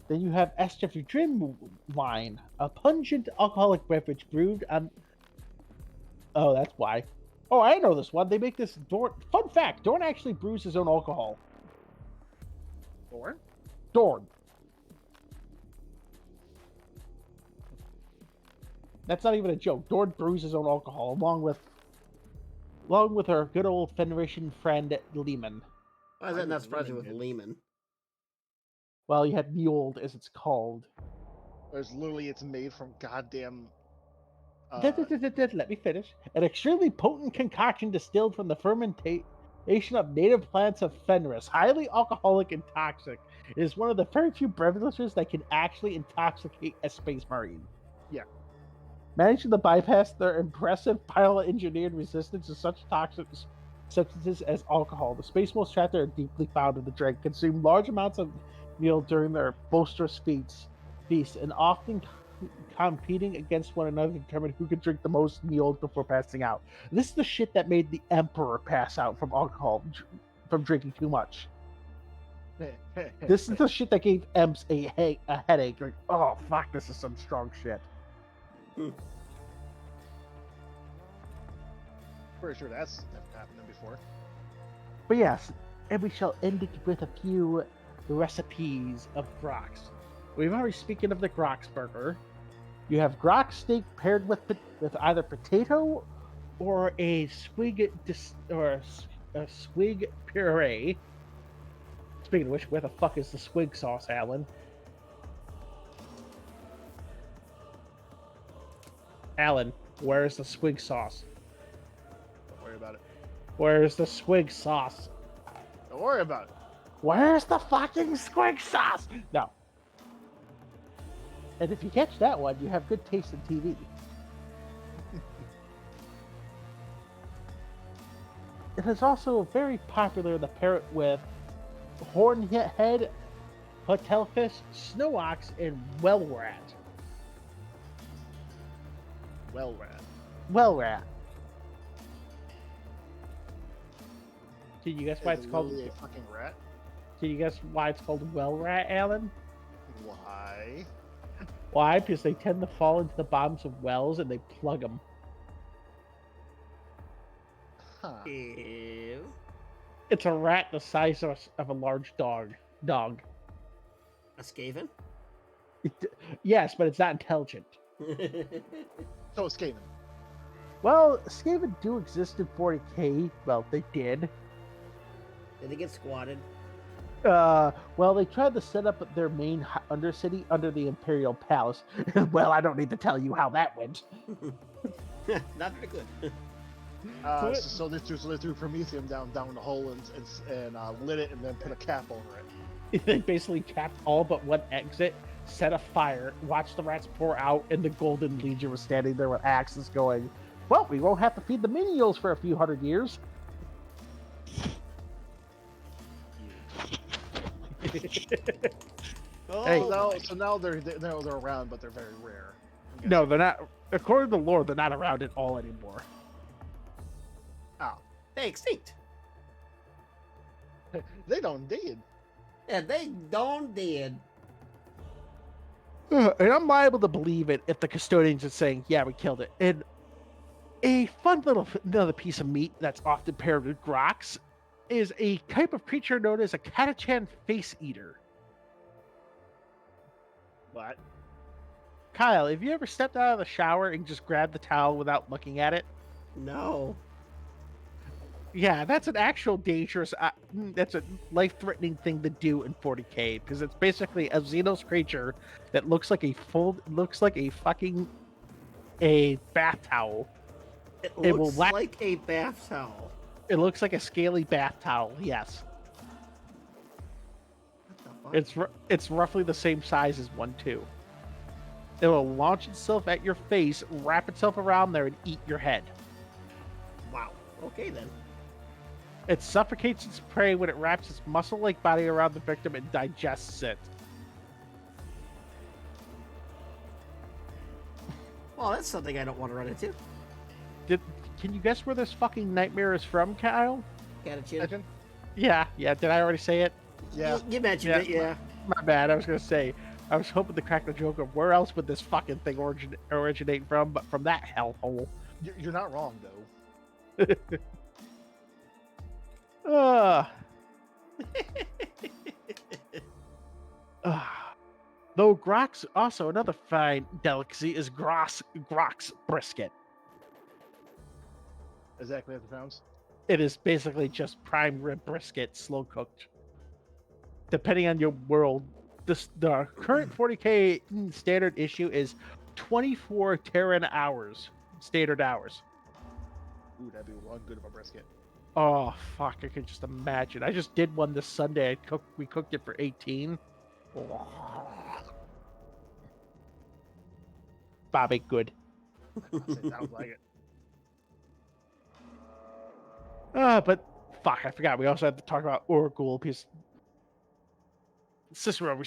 Then you have Estef Dream wine, a pungent alcoholic beverage brewed on. Oh, that's why. Oh, I know this one. They make this. Fun fact: Dorn actually brews his own alcohol. Dorn. That's not even a joke. Dorn brews his own alcohol, along with her good old Federation friend Lehman. Why is that not surprising with Lehman? Well, you had Mule, as it's called. There's literally it's made from goddamn. Let me finish. An extremely potent concoction distilled from the fermentation of native plants of Fenris, highly alcoholic and toxic. It is one of the very few beverages that can actually intoxicate a space marine. Yeah. Managing to bypass their impressive pilot-engineered resistance to such toxic substances as alcohol, the Space Wolves trapped there are deeply found in the drink, consume large amounts of meal during their boisterous feasts, and often competing against one another to determine who could drink the most meals before passing out. This is the shit that made the Emperor pass out from alcohol, from drinking too much. This is the shit that gave Emps a headache. Like, oh fuck, this is some strong shit. Pretty sure that's never happened before. But yes, and we shall end it with a few recipes of Grox. We've already spoken of the Grox burger. You have Grox steak paired with either potato or a squig puree. Speaking of which, where the fuck is the squig sauce, Alan? Alan, where is the squig sauce? Don't worry about it. Where is the squig sauce? Don't worry about it. Where's the fucking squig sauce? No. And if you catch that one, you have good taste in TV. It is also very popular to pair it with hornhead, hotelfish, snow ox, and well rat. Well rat. Can you guess why it's called a fucking rat? Can you guess why it's called well rat, Alan? Why? Why? Because they tend to fall into the bottoms of wells and they plug them. Huh. Ew. It's a rat the size of a large dog. A Skaven? Yes, but it's not intelligent. So it's Skaven. Well, Skaven do exist in 40k. Well, they did. Did they get squatted? Well, they tried to set up their main undercity under the Imperial Palace. Well, I don't need to tell you how that went. Not very good. So they threw Prometheum down the hole and lit it and then put a cap over it. They basically capped all but one exit, set a fire, watched the rats pour out, and the Golden Legion was standing there with axes going, well, we won't have to feed the menials for a few hundred years. Oh, Hey. So now they're around, but they're very rare. No, they're not. According to lore, they're not around at all anymore. Oh, they extinct. they don't did. Yeah, they don't did. And I'm liable to believe it if the custodians are saying, yeah, we killed it. And a fun little another piece of meat that's often paired with grox is a type of creature known as a Catachan face eater. What? Kyle, have you ever stepped out of the shower and just grabbed the towel without looking at it? No. Yeah, that's an actual dangerous, that's a life-threatening thing to do in 40k, because it's basically a Xenos creature that looks like a bath towel. It will looks like a bath towel. It looks like a scaly bath towel, yes. What the fuck? It's roughly the same size as one, too. It will launch itself at your face, wrap itself around there, and eat your head. Wow. Okay, then. It suffocates its prey when it wraps its muscle-like body around the victim and digests it. Well, that's something I don't want to run into. Can you guess where this fucking nightmare is from, Kyle? Catachin. Yeah. Did I already say it? Yeah. You mentioned it, yeah. My bad. I was gonna say. I was hoping to crack the joke of where else would this fucking thing originate from, but from that hellhole. You're not wrong though. Though grox, also another fine delicacy is grox brisket. Exactly as it sounds. It is basically just prime rib brisket, slow cooked. Depending on your world, the current 40k standard issue is 24 Terran hours, standard hours. Ooh, that'd be one good of a brisket. Oh fuck! I can just imagine. I just did one this Sunday. We cooked it for 18. Bobby, good. Sounds like it. But fuck, I forgot. We also had to talk about Oracle because Cicero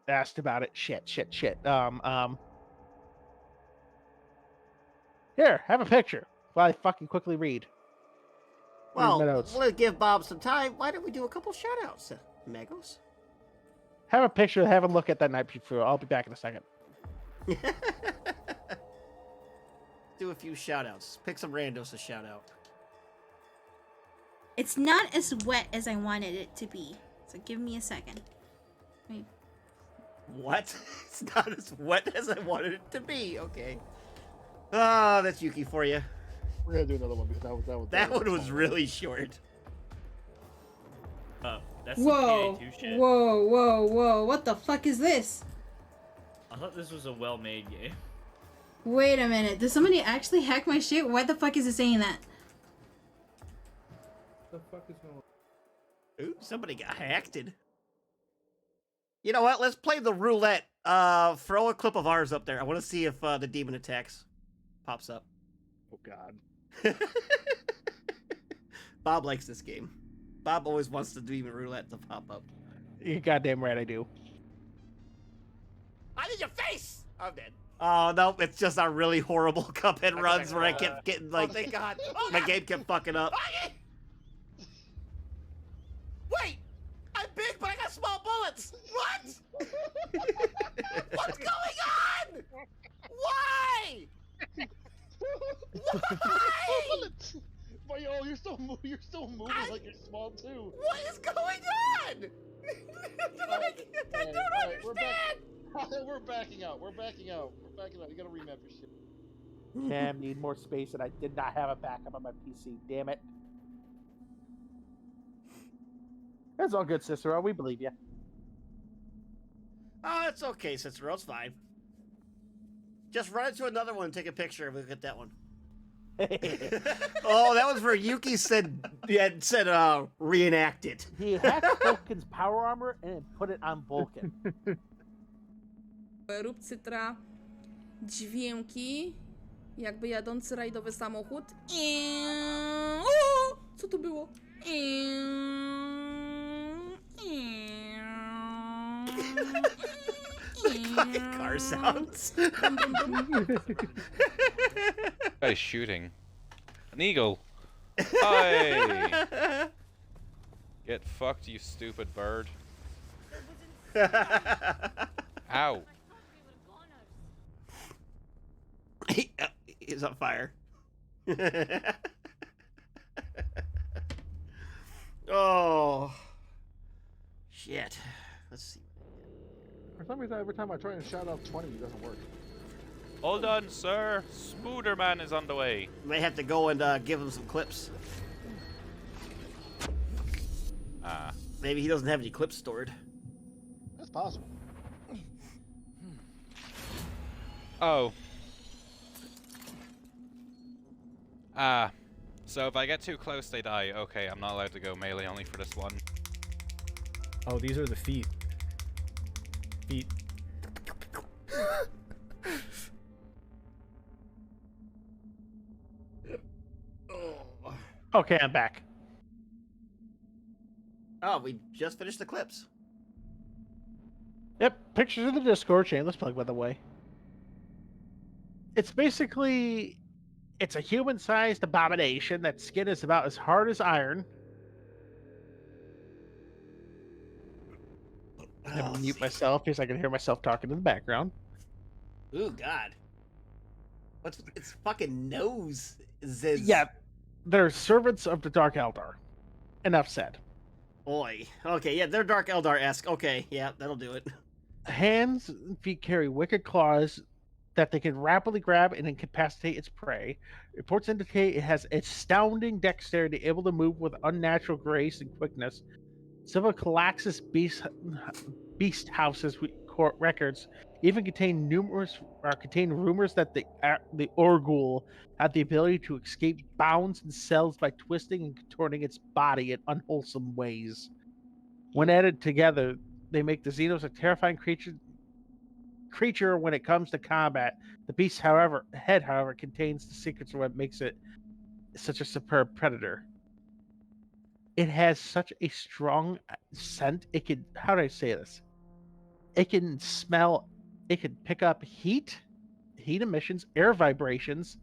asked about it. Shit. Here, have a picture while I fucking quickly read. Well, my notes. let's give Bob some time. Why don't we do a couple shout-outs, Magos? Have a picture. Have a look at that night before. I'll be back in a second. Do a few shout-outs. Pick some randos to shout out. It's not as wet as I wanted it to be. So give me a second. Wait. What? It's not as wet as I wanted it to be. Okay. Ah, that's Yuki for you. We're gonna do another one because That one was really short. Oh, that's some Whoa, PA2 shit. whoa, what the fuck is this? I thought this was a well-made game. Wait a minute, did somebody actually hack my shit? Why the fuck is it saying that? The fuck is going on? Ooh, somebody got hacked. You know what? Let's play the roulette. Throw a clip of ours up there. I want to see if the demon attacks pops up. Oh god. Bob likes this game. Bob always wants the demon roulette to pop up. You're goddamn right I do. I'm in your face! I'm dead. Oh, no, it's just our really horrible Cuphead runs where I kept getting, like, thank God. my game kept fucking up. Wait! I'm big, but I got small bullets! What? What's going on? Why? Why? But yo, you're still moving like you're small too. What is going on? I don't understand. We're backing out. We're backing out. You gotta remap your shit. Damn, need more space, and I did not have a backup on my PC. Damn it. That's all good, Cicero. We believe you. Oh, it's okay, Cicero. It's fine. Just run into another one and take a picture and look at that one. Oh, that was where Yuki said reenact it. He hacked Vulcan's power armor and put it on Vulcan. Rób Cytra dźwięki, jakby jadący rajdowy samochód. O! Co to było? Fucking car sounds. Guy's shooting. An eagle. Hi. Get fucked, you stupid bird. Ow. He's on fire. Oh. Shit. Let's see. For some reason, every time I try and shout out 20, it doesn't work. Hold on, sir. Spooderman is on the way. May have to go and give him some clips. Ah. Maybe he doesn't have any clips stored. That's possible. Oh. So if I get too close, they die. Okay, I'm not allowed to go melee only for this one. Oh, these are the feet. Feet. Okay, I'm back. Oh, we just finished the clips. Yep, pictures in the Discord, shameless plug, by the way. It's basically, it's a human-sized abomination. That skin is about as hard as iron. I'm gonna mute myself because I can hear myself talking in the background. Ooh, God. What's its fucking nose? Yeah, they're servants of the Dark Eldar. Enough said. Oi. Okay, yeah, they're Dark Eldar-esque. Okay, yeah, that'll do it. Hands and feet carry wicked claws that they can rapidly grab and incapacitate its prey. Reports indicate it has astounding dexterity, able to move with unnatural grace and quickness. Several Calaxis beast houses court records even contain rumors that the Orgul had the ability to escape bounds and cells by twisting and contorting its body in unwholesome ways. When added together, they make the Xenos a terrifying creature when it comes to combat. The beast's head, however, contains the secrets of what makes it such a superb predator. It has such a strong scent. It can, how do I say this? It can smell, it can pick up heat emissions, air vibrations,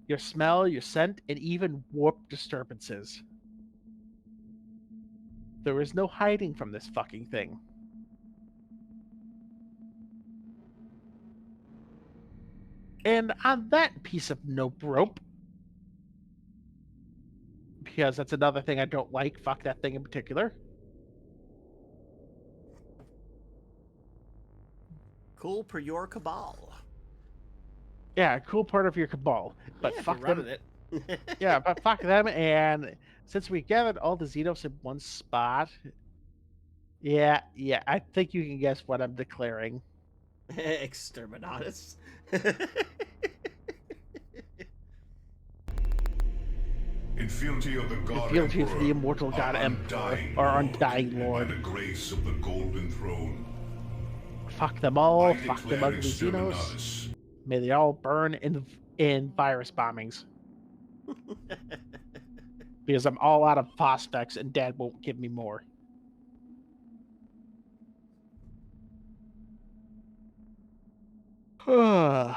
your smell, your scent, and even warp disturbances. There is no hiding from this fucking thing. And on that piece of rope, because that's another thing I don't like, fuck that thing in particular. Cool per your cabal. Yeah, cool part of your cabal. But yeah, fuck them. It. Yeah, but fuck them. And since we gathered all the Xenos in one spot, yeah, I think you can guess what I'm declaring. Exterminatus. In fealty of the God Fealty Emperor, to the immortal God Emperor, or Undying Lord. And the grace of the Golden Throne. Fuck them all. I Fuck them declare ugly Xenos. exterminatus. May they all burn in virus bombings. Because I'm all out of phosphex and Dad won't give me more. You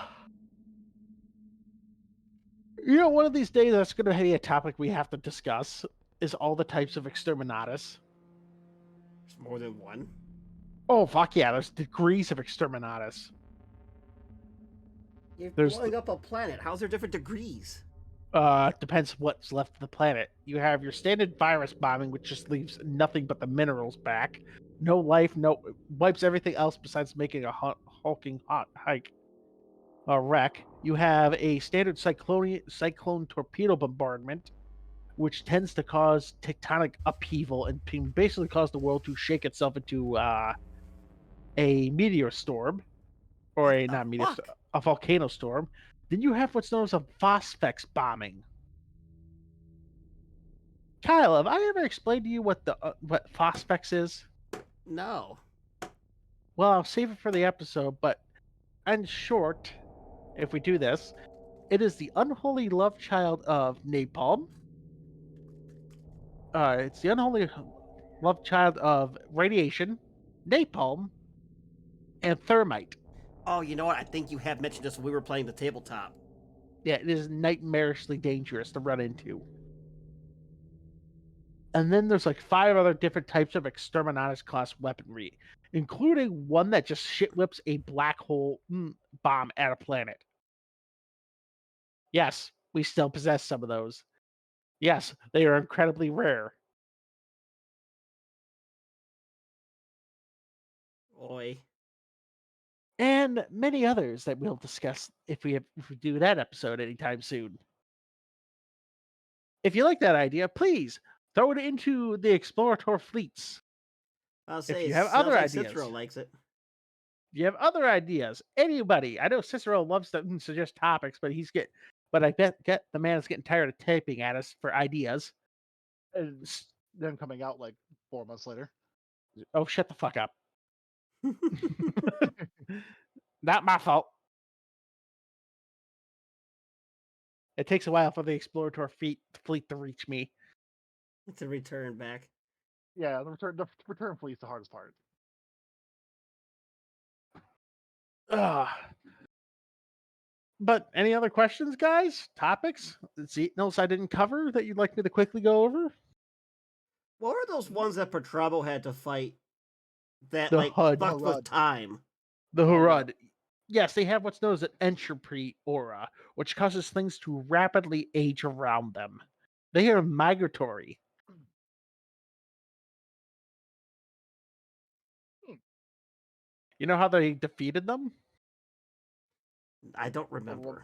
know, one of these days that's going to be a topic we have to discuss is all the types of exterminatus. There's more than one? Oh, fuck yeah, there's degrees of exterminatus. You're blowing up a planet. How's there different degrees? Depends what's left of the planet. You have your standard virus bombing, which just leaves nothing but the minerals back. No life, wipes everything else besides making a hulking hot hike. Wreck. You have a standard cyclone torpedo bombardment. which tends to cause tectonic upheaval and can basically cause the world to shake itself into a meteor storm, or What a the not meteor, fuck? a volcano storm. Then you have what's known as a phosphex bombing. Kyle, have I ever explained to you what phosphex is? No. Well, I'll save it for the episode, but in short, if we do this, it is the unholy love child of napalm. It's the unholy love child of radiation, napalm, and thermite. Oh, you know what? I think you have mentioned this when we were playing the tabletop. Yeah, it is nightmarishly dangerous to run into. And then there's like 5 other different types of exterminatus class weaponry, including one that just shit whips a black hole bomb at a planet. Yes, we still possess some of those. Yes, they are incredibly rare. Oi. And many others that we'll discuss if we do that episode anytime soon. If you like that idea, please throw it into the Explorator fleets. I'll If say you it have sounds other like ideas, Cicero likes it. you have other ideas, anybody. I know Cicero loves to suggest topics, but I bet the man is getting tired of typing at us for ideas. And then coming out like 4 months later. Oh, shut the fuck up. Not my fault. It takes a while for the Explorator fleet to reach me. To return back. Yeah, the return fleet's the hardest part. Ugh. But any other questions, guys? Topics? Xenos I didn't cover that you'd like me to quickly go over? What were those ones that Petravo had to fight that The like HUD. fucked with HUD. time? The Oh, HUD. Yes, they have what's known as an entropy aura, which causes things to rapidly age around them. They are migratory. You know how they defeated them? I don't remember.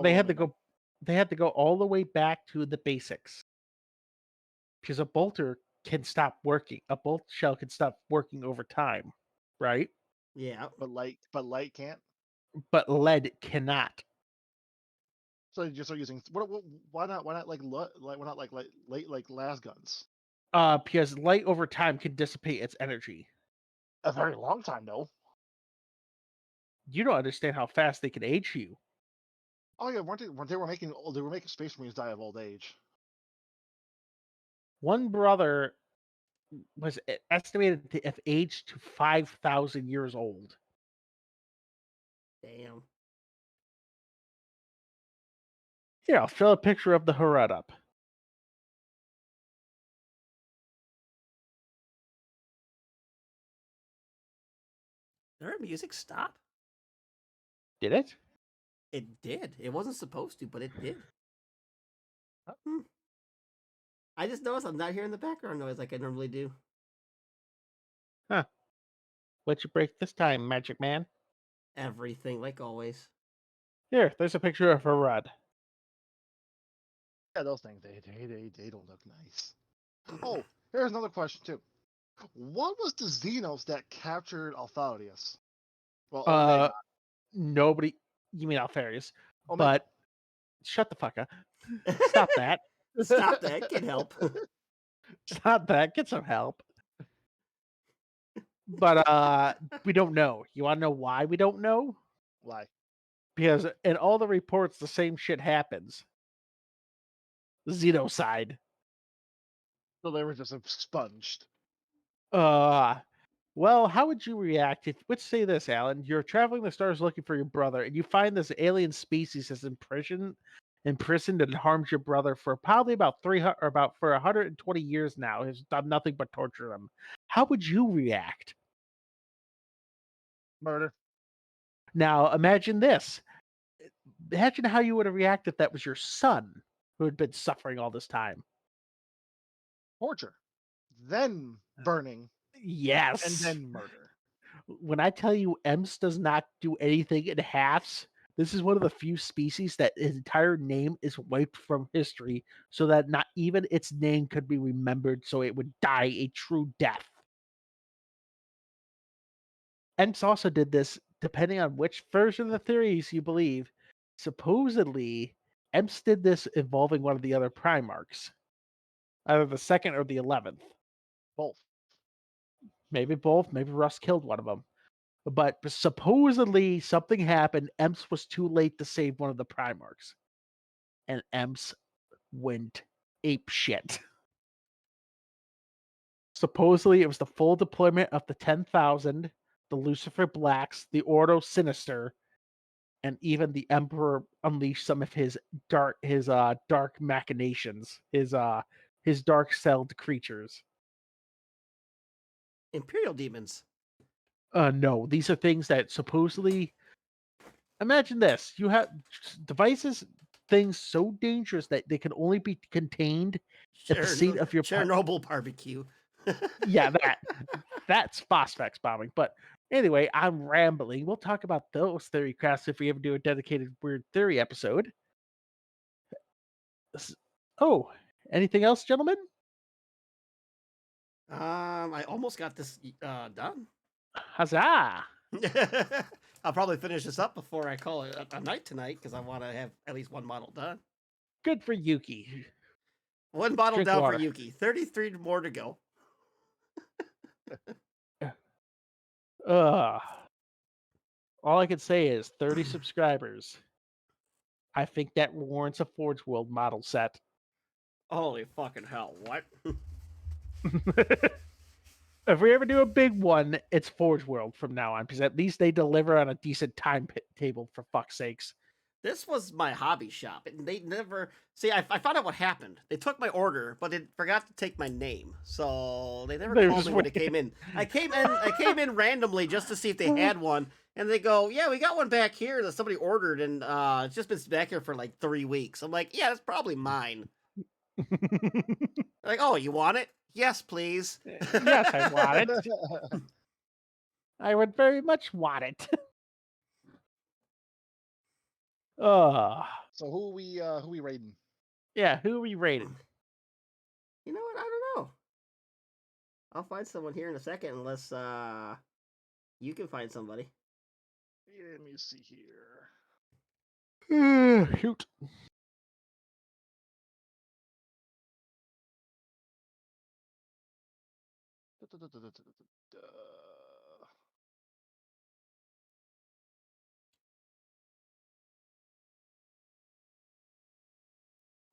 They had to go. They had to go all the way back to the basics, because a bolter can stop working. A bolt shell can stop working over time, right? Yeah. But light can't. But lead cannot. So you just are using why not like why not like late like las guns? Because light over time can dissipate its energy. A very long time though. You don't understand how fast they can age you. Oh yeah, weren't they were making Space Marines die of old age? One brother was estimated to have aged to 5,000 years old. Damn. Here, I'll fill a picture of the Harad up. Did our music stop? Did it? It did. It wasn't supposed to, but it did. I just noticed I'm not hearing the background noise like I normally do. Huh. What'd you break this time, Magic Man? Everything, like always. Here, there's a picture of Harad. Yeah, those things they don't look nice. Oh, here's another question too. What was the Xenos that captured Althaudius? Well, Omega. Nobody. You mean Alfarius? Omega. But shut the fuck up. Stop that. Stop that. Get help. Stop that. Get some help. But we don't know. You want to know why we don't know? Why? Because in all the reports, the same shit happens. Xenocide. So they were just expunged. Well, how would you react if, let's say this, Alan, you're traveling the stars looking for your brother, and you find this alien species is imprisoned and harms your brother for probably about 300 or about for 120 years now, has done nothing but torture him. How would you react? Murder. Now, imagine this. Imagine how you would have reacted if that was your son who had been suffering all this time. Torture. Then burning. Yes. And then murder. When I tell you EMS does not do anything in halves, This is one of the few species that its entire name is wiped from history so that not even its name could be remembered, so it would die a true death. EMS also did this depending on which version of the theories you believe. Supposedly, EMS did this involving one of the other Primarchs, either the second or the 11th. Both. Maybe both. Maybe Russ killed one of them. But supposedly something happened. EMS was too late to save one of the Primarchs. And EMS went ape shit. Supposedly it was the full deployment of the 10,000, the Lucifer Blacks, the Ordo Sinister, and even the Emperor unleashed some of his dark machinations, his dark-celled creatures. Imperial demons. No, these are things that supposedly. Imagine this: you have devices, things so dangerous that they can only be contained at the seat of your Chernobyl barbecue. Yeah, that's Phosphex bombing. But anyway, I'm rambling. We'll talk about those theory crafts if we ever do a dedicated weird theory episode. Oh, anything else, gentlemen? I almost got this done. Huzzah! I'll probably finish this up before I call it a night tonight because I want to have at least one model done. Good for Yuki. One model Drink down water. for Yuki. 33 more to go. All I can say is 30 subscribers. I think that warrants a Forge World model set. Holy fucking hell! What? If we ever do a big one, it's Forge World from now on, because at least they deliver on a decent timetable, for fuck's sakes. This was my hobby shop, and they never see. I found out what happened. They took my order, but they forgot to take my name, so they never called me when it came in. I came in randomly just to see if they had one, and they go, "Yeah, we got one back here that somebody ordered, and it's just been back here for like 3 weeks." I'm like, "Yeah, that's probably mine." Like, "Oh, you want it? Yes, please." Yes, I want it. I would very much want it. So who we raiding? Yeah, who are we rating? You know what? I don't know. I'll find someone here in a second, unless you can find somebody. Let me see here. Shoot.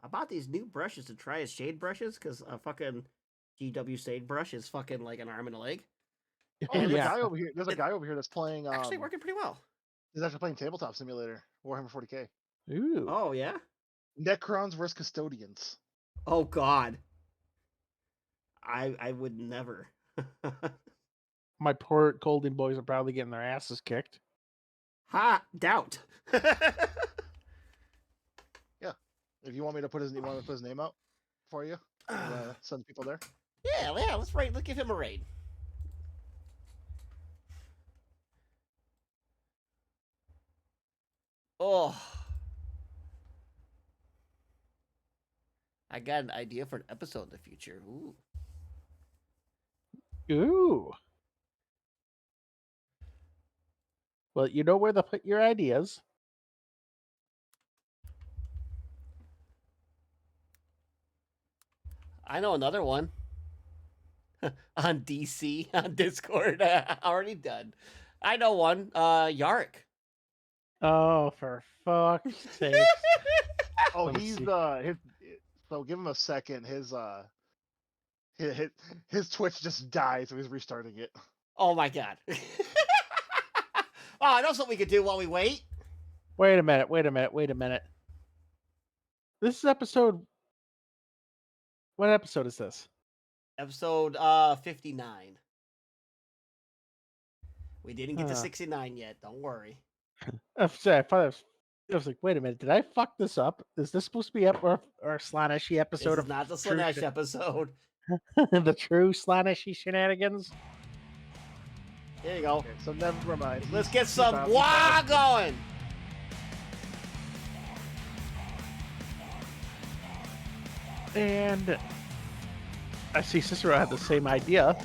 I bought these new brushes to try as shade brushes because a fucking GW shade brush is fucking like an arm and a leg. Oh, there's Yeah. a guy over here. There's a guy over here that's playing. Actually working pretty well. He's actually playing Tabletop Simulator, Warhammer 40k. Ooh. Oh yeah. Necrons versus Custodians. Oh god. I would never. My poor Golden Boys are probably getting their asses kicked. Ha! Doubt. Yeah. If you want me to put his name out for you, send people there. Yeah. Let's raid. Let's give him a raid. Oh. I got an idea for an episode in the future. Ooh. Ooh. Well, you know where to put your ideas. I know another one. On DC, on Discord. Already done. I know one. Yarrick. Oh, for fuck's sake. Oh, Let me he's see. so give him a second. His Twitch just died, so he's restarting it. Oh my god. Oh, I know something we could do while we wait. Wait a minute. This is episode. What episode is this? Episode 59. We didn't get to 69 yet. Don't worry. I'm sorry, I was like, wait a minute, did I fuck this up? Is this supposed to be our Slaneshi episode This of is not the True Slanesh episode. the true Slaneshi shenanigans? There you go. Okay, so never mind. Let's get some wah going. And I see Cicero had the same idea.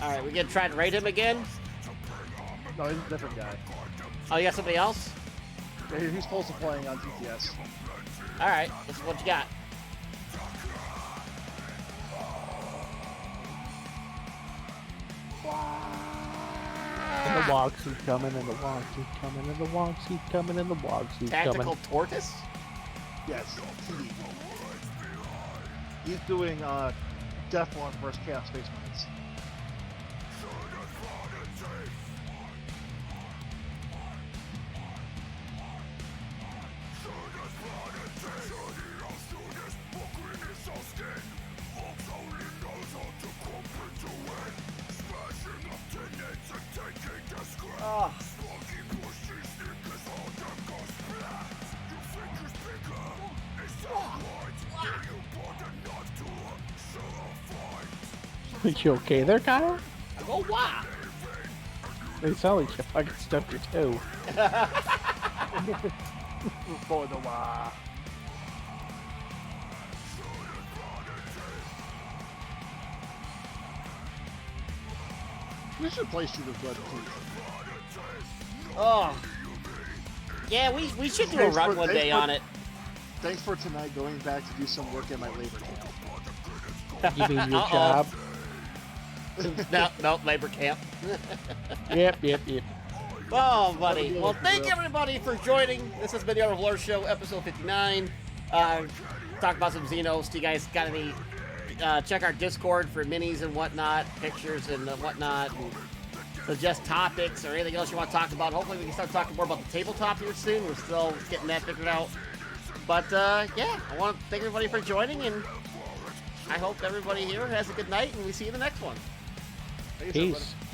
Alright, we gonna try to raid him again? No, he's a different guy. Oh, you got somebody else? Yeah, he's postal playing on TTS. Alright, this is what you got. And the wogs keep coming, and the wogs keep coming, and the wogs keep coming, and the wogs keep Tactical coming. tortoise? Yes, TD. He's doing Deathborn versus Chaos Space Marines. Oh. You okay there, Kyle? Oh, wow. They sound like you fucking stuffed your toe. For the wah. We should play Street of Blood too. Oh. Yeah, we should do a run one day on it. Thanks for tonight going back to do some work at my labor camp. You mean your job? No, labor camp. Yep. Oh, buddy. Well, thank everybody for joining. This has been the Art of Lore Show, episode 59. Talk about some Xenos. Do you guys got any? Check our Discord for minis and whatnot, pictures and whatnot, and suggest topics or anything else you want to talk about. Hopefully, we can start talking more about the tabletop here soon. We're still getting that figured out. But yeah, I want to thank everybody for joining, and I hope everybody here has a good night, and we see you in the next one. Thanks, Peace. everybody.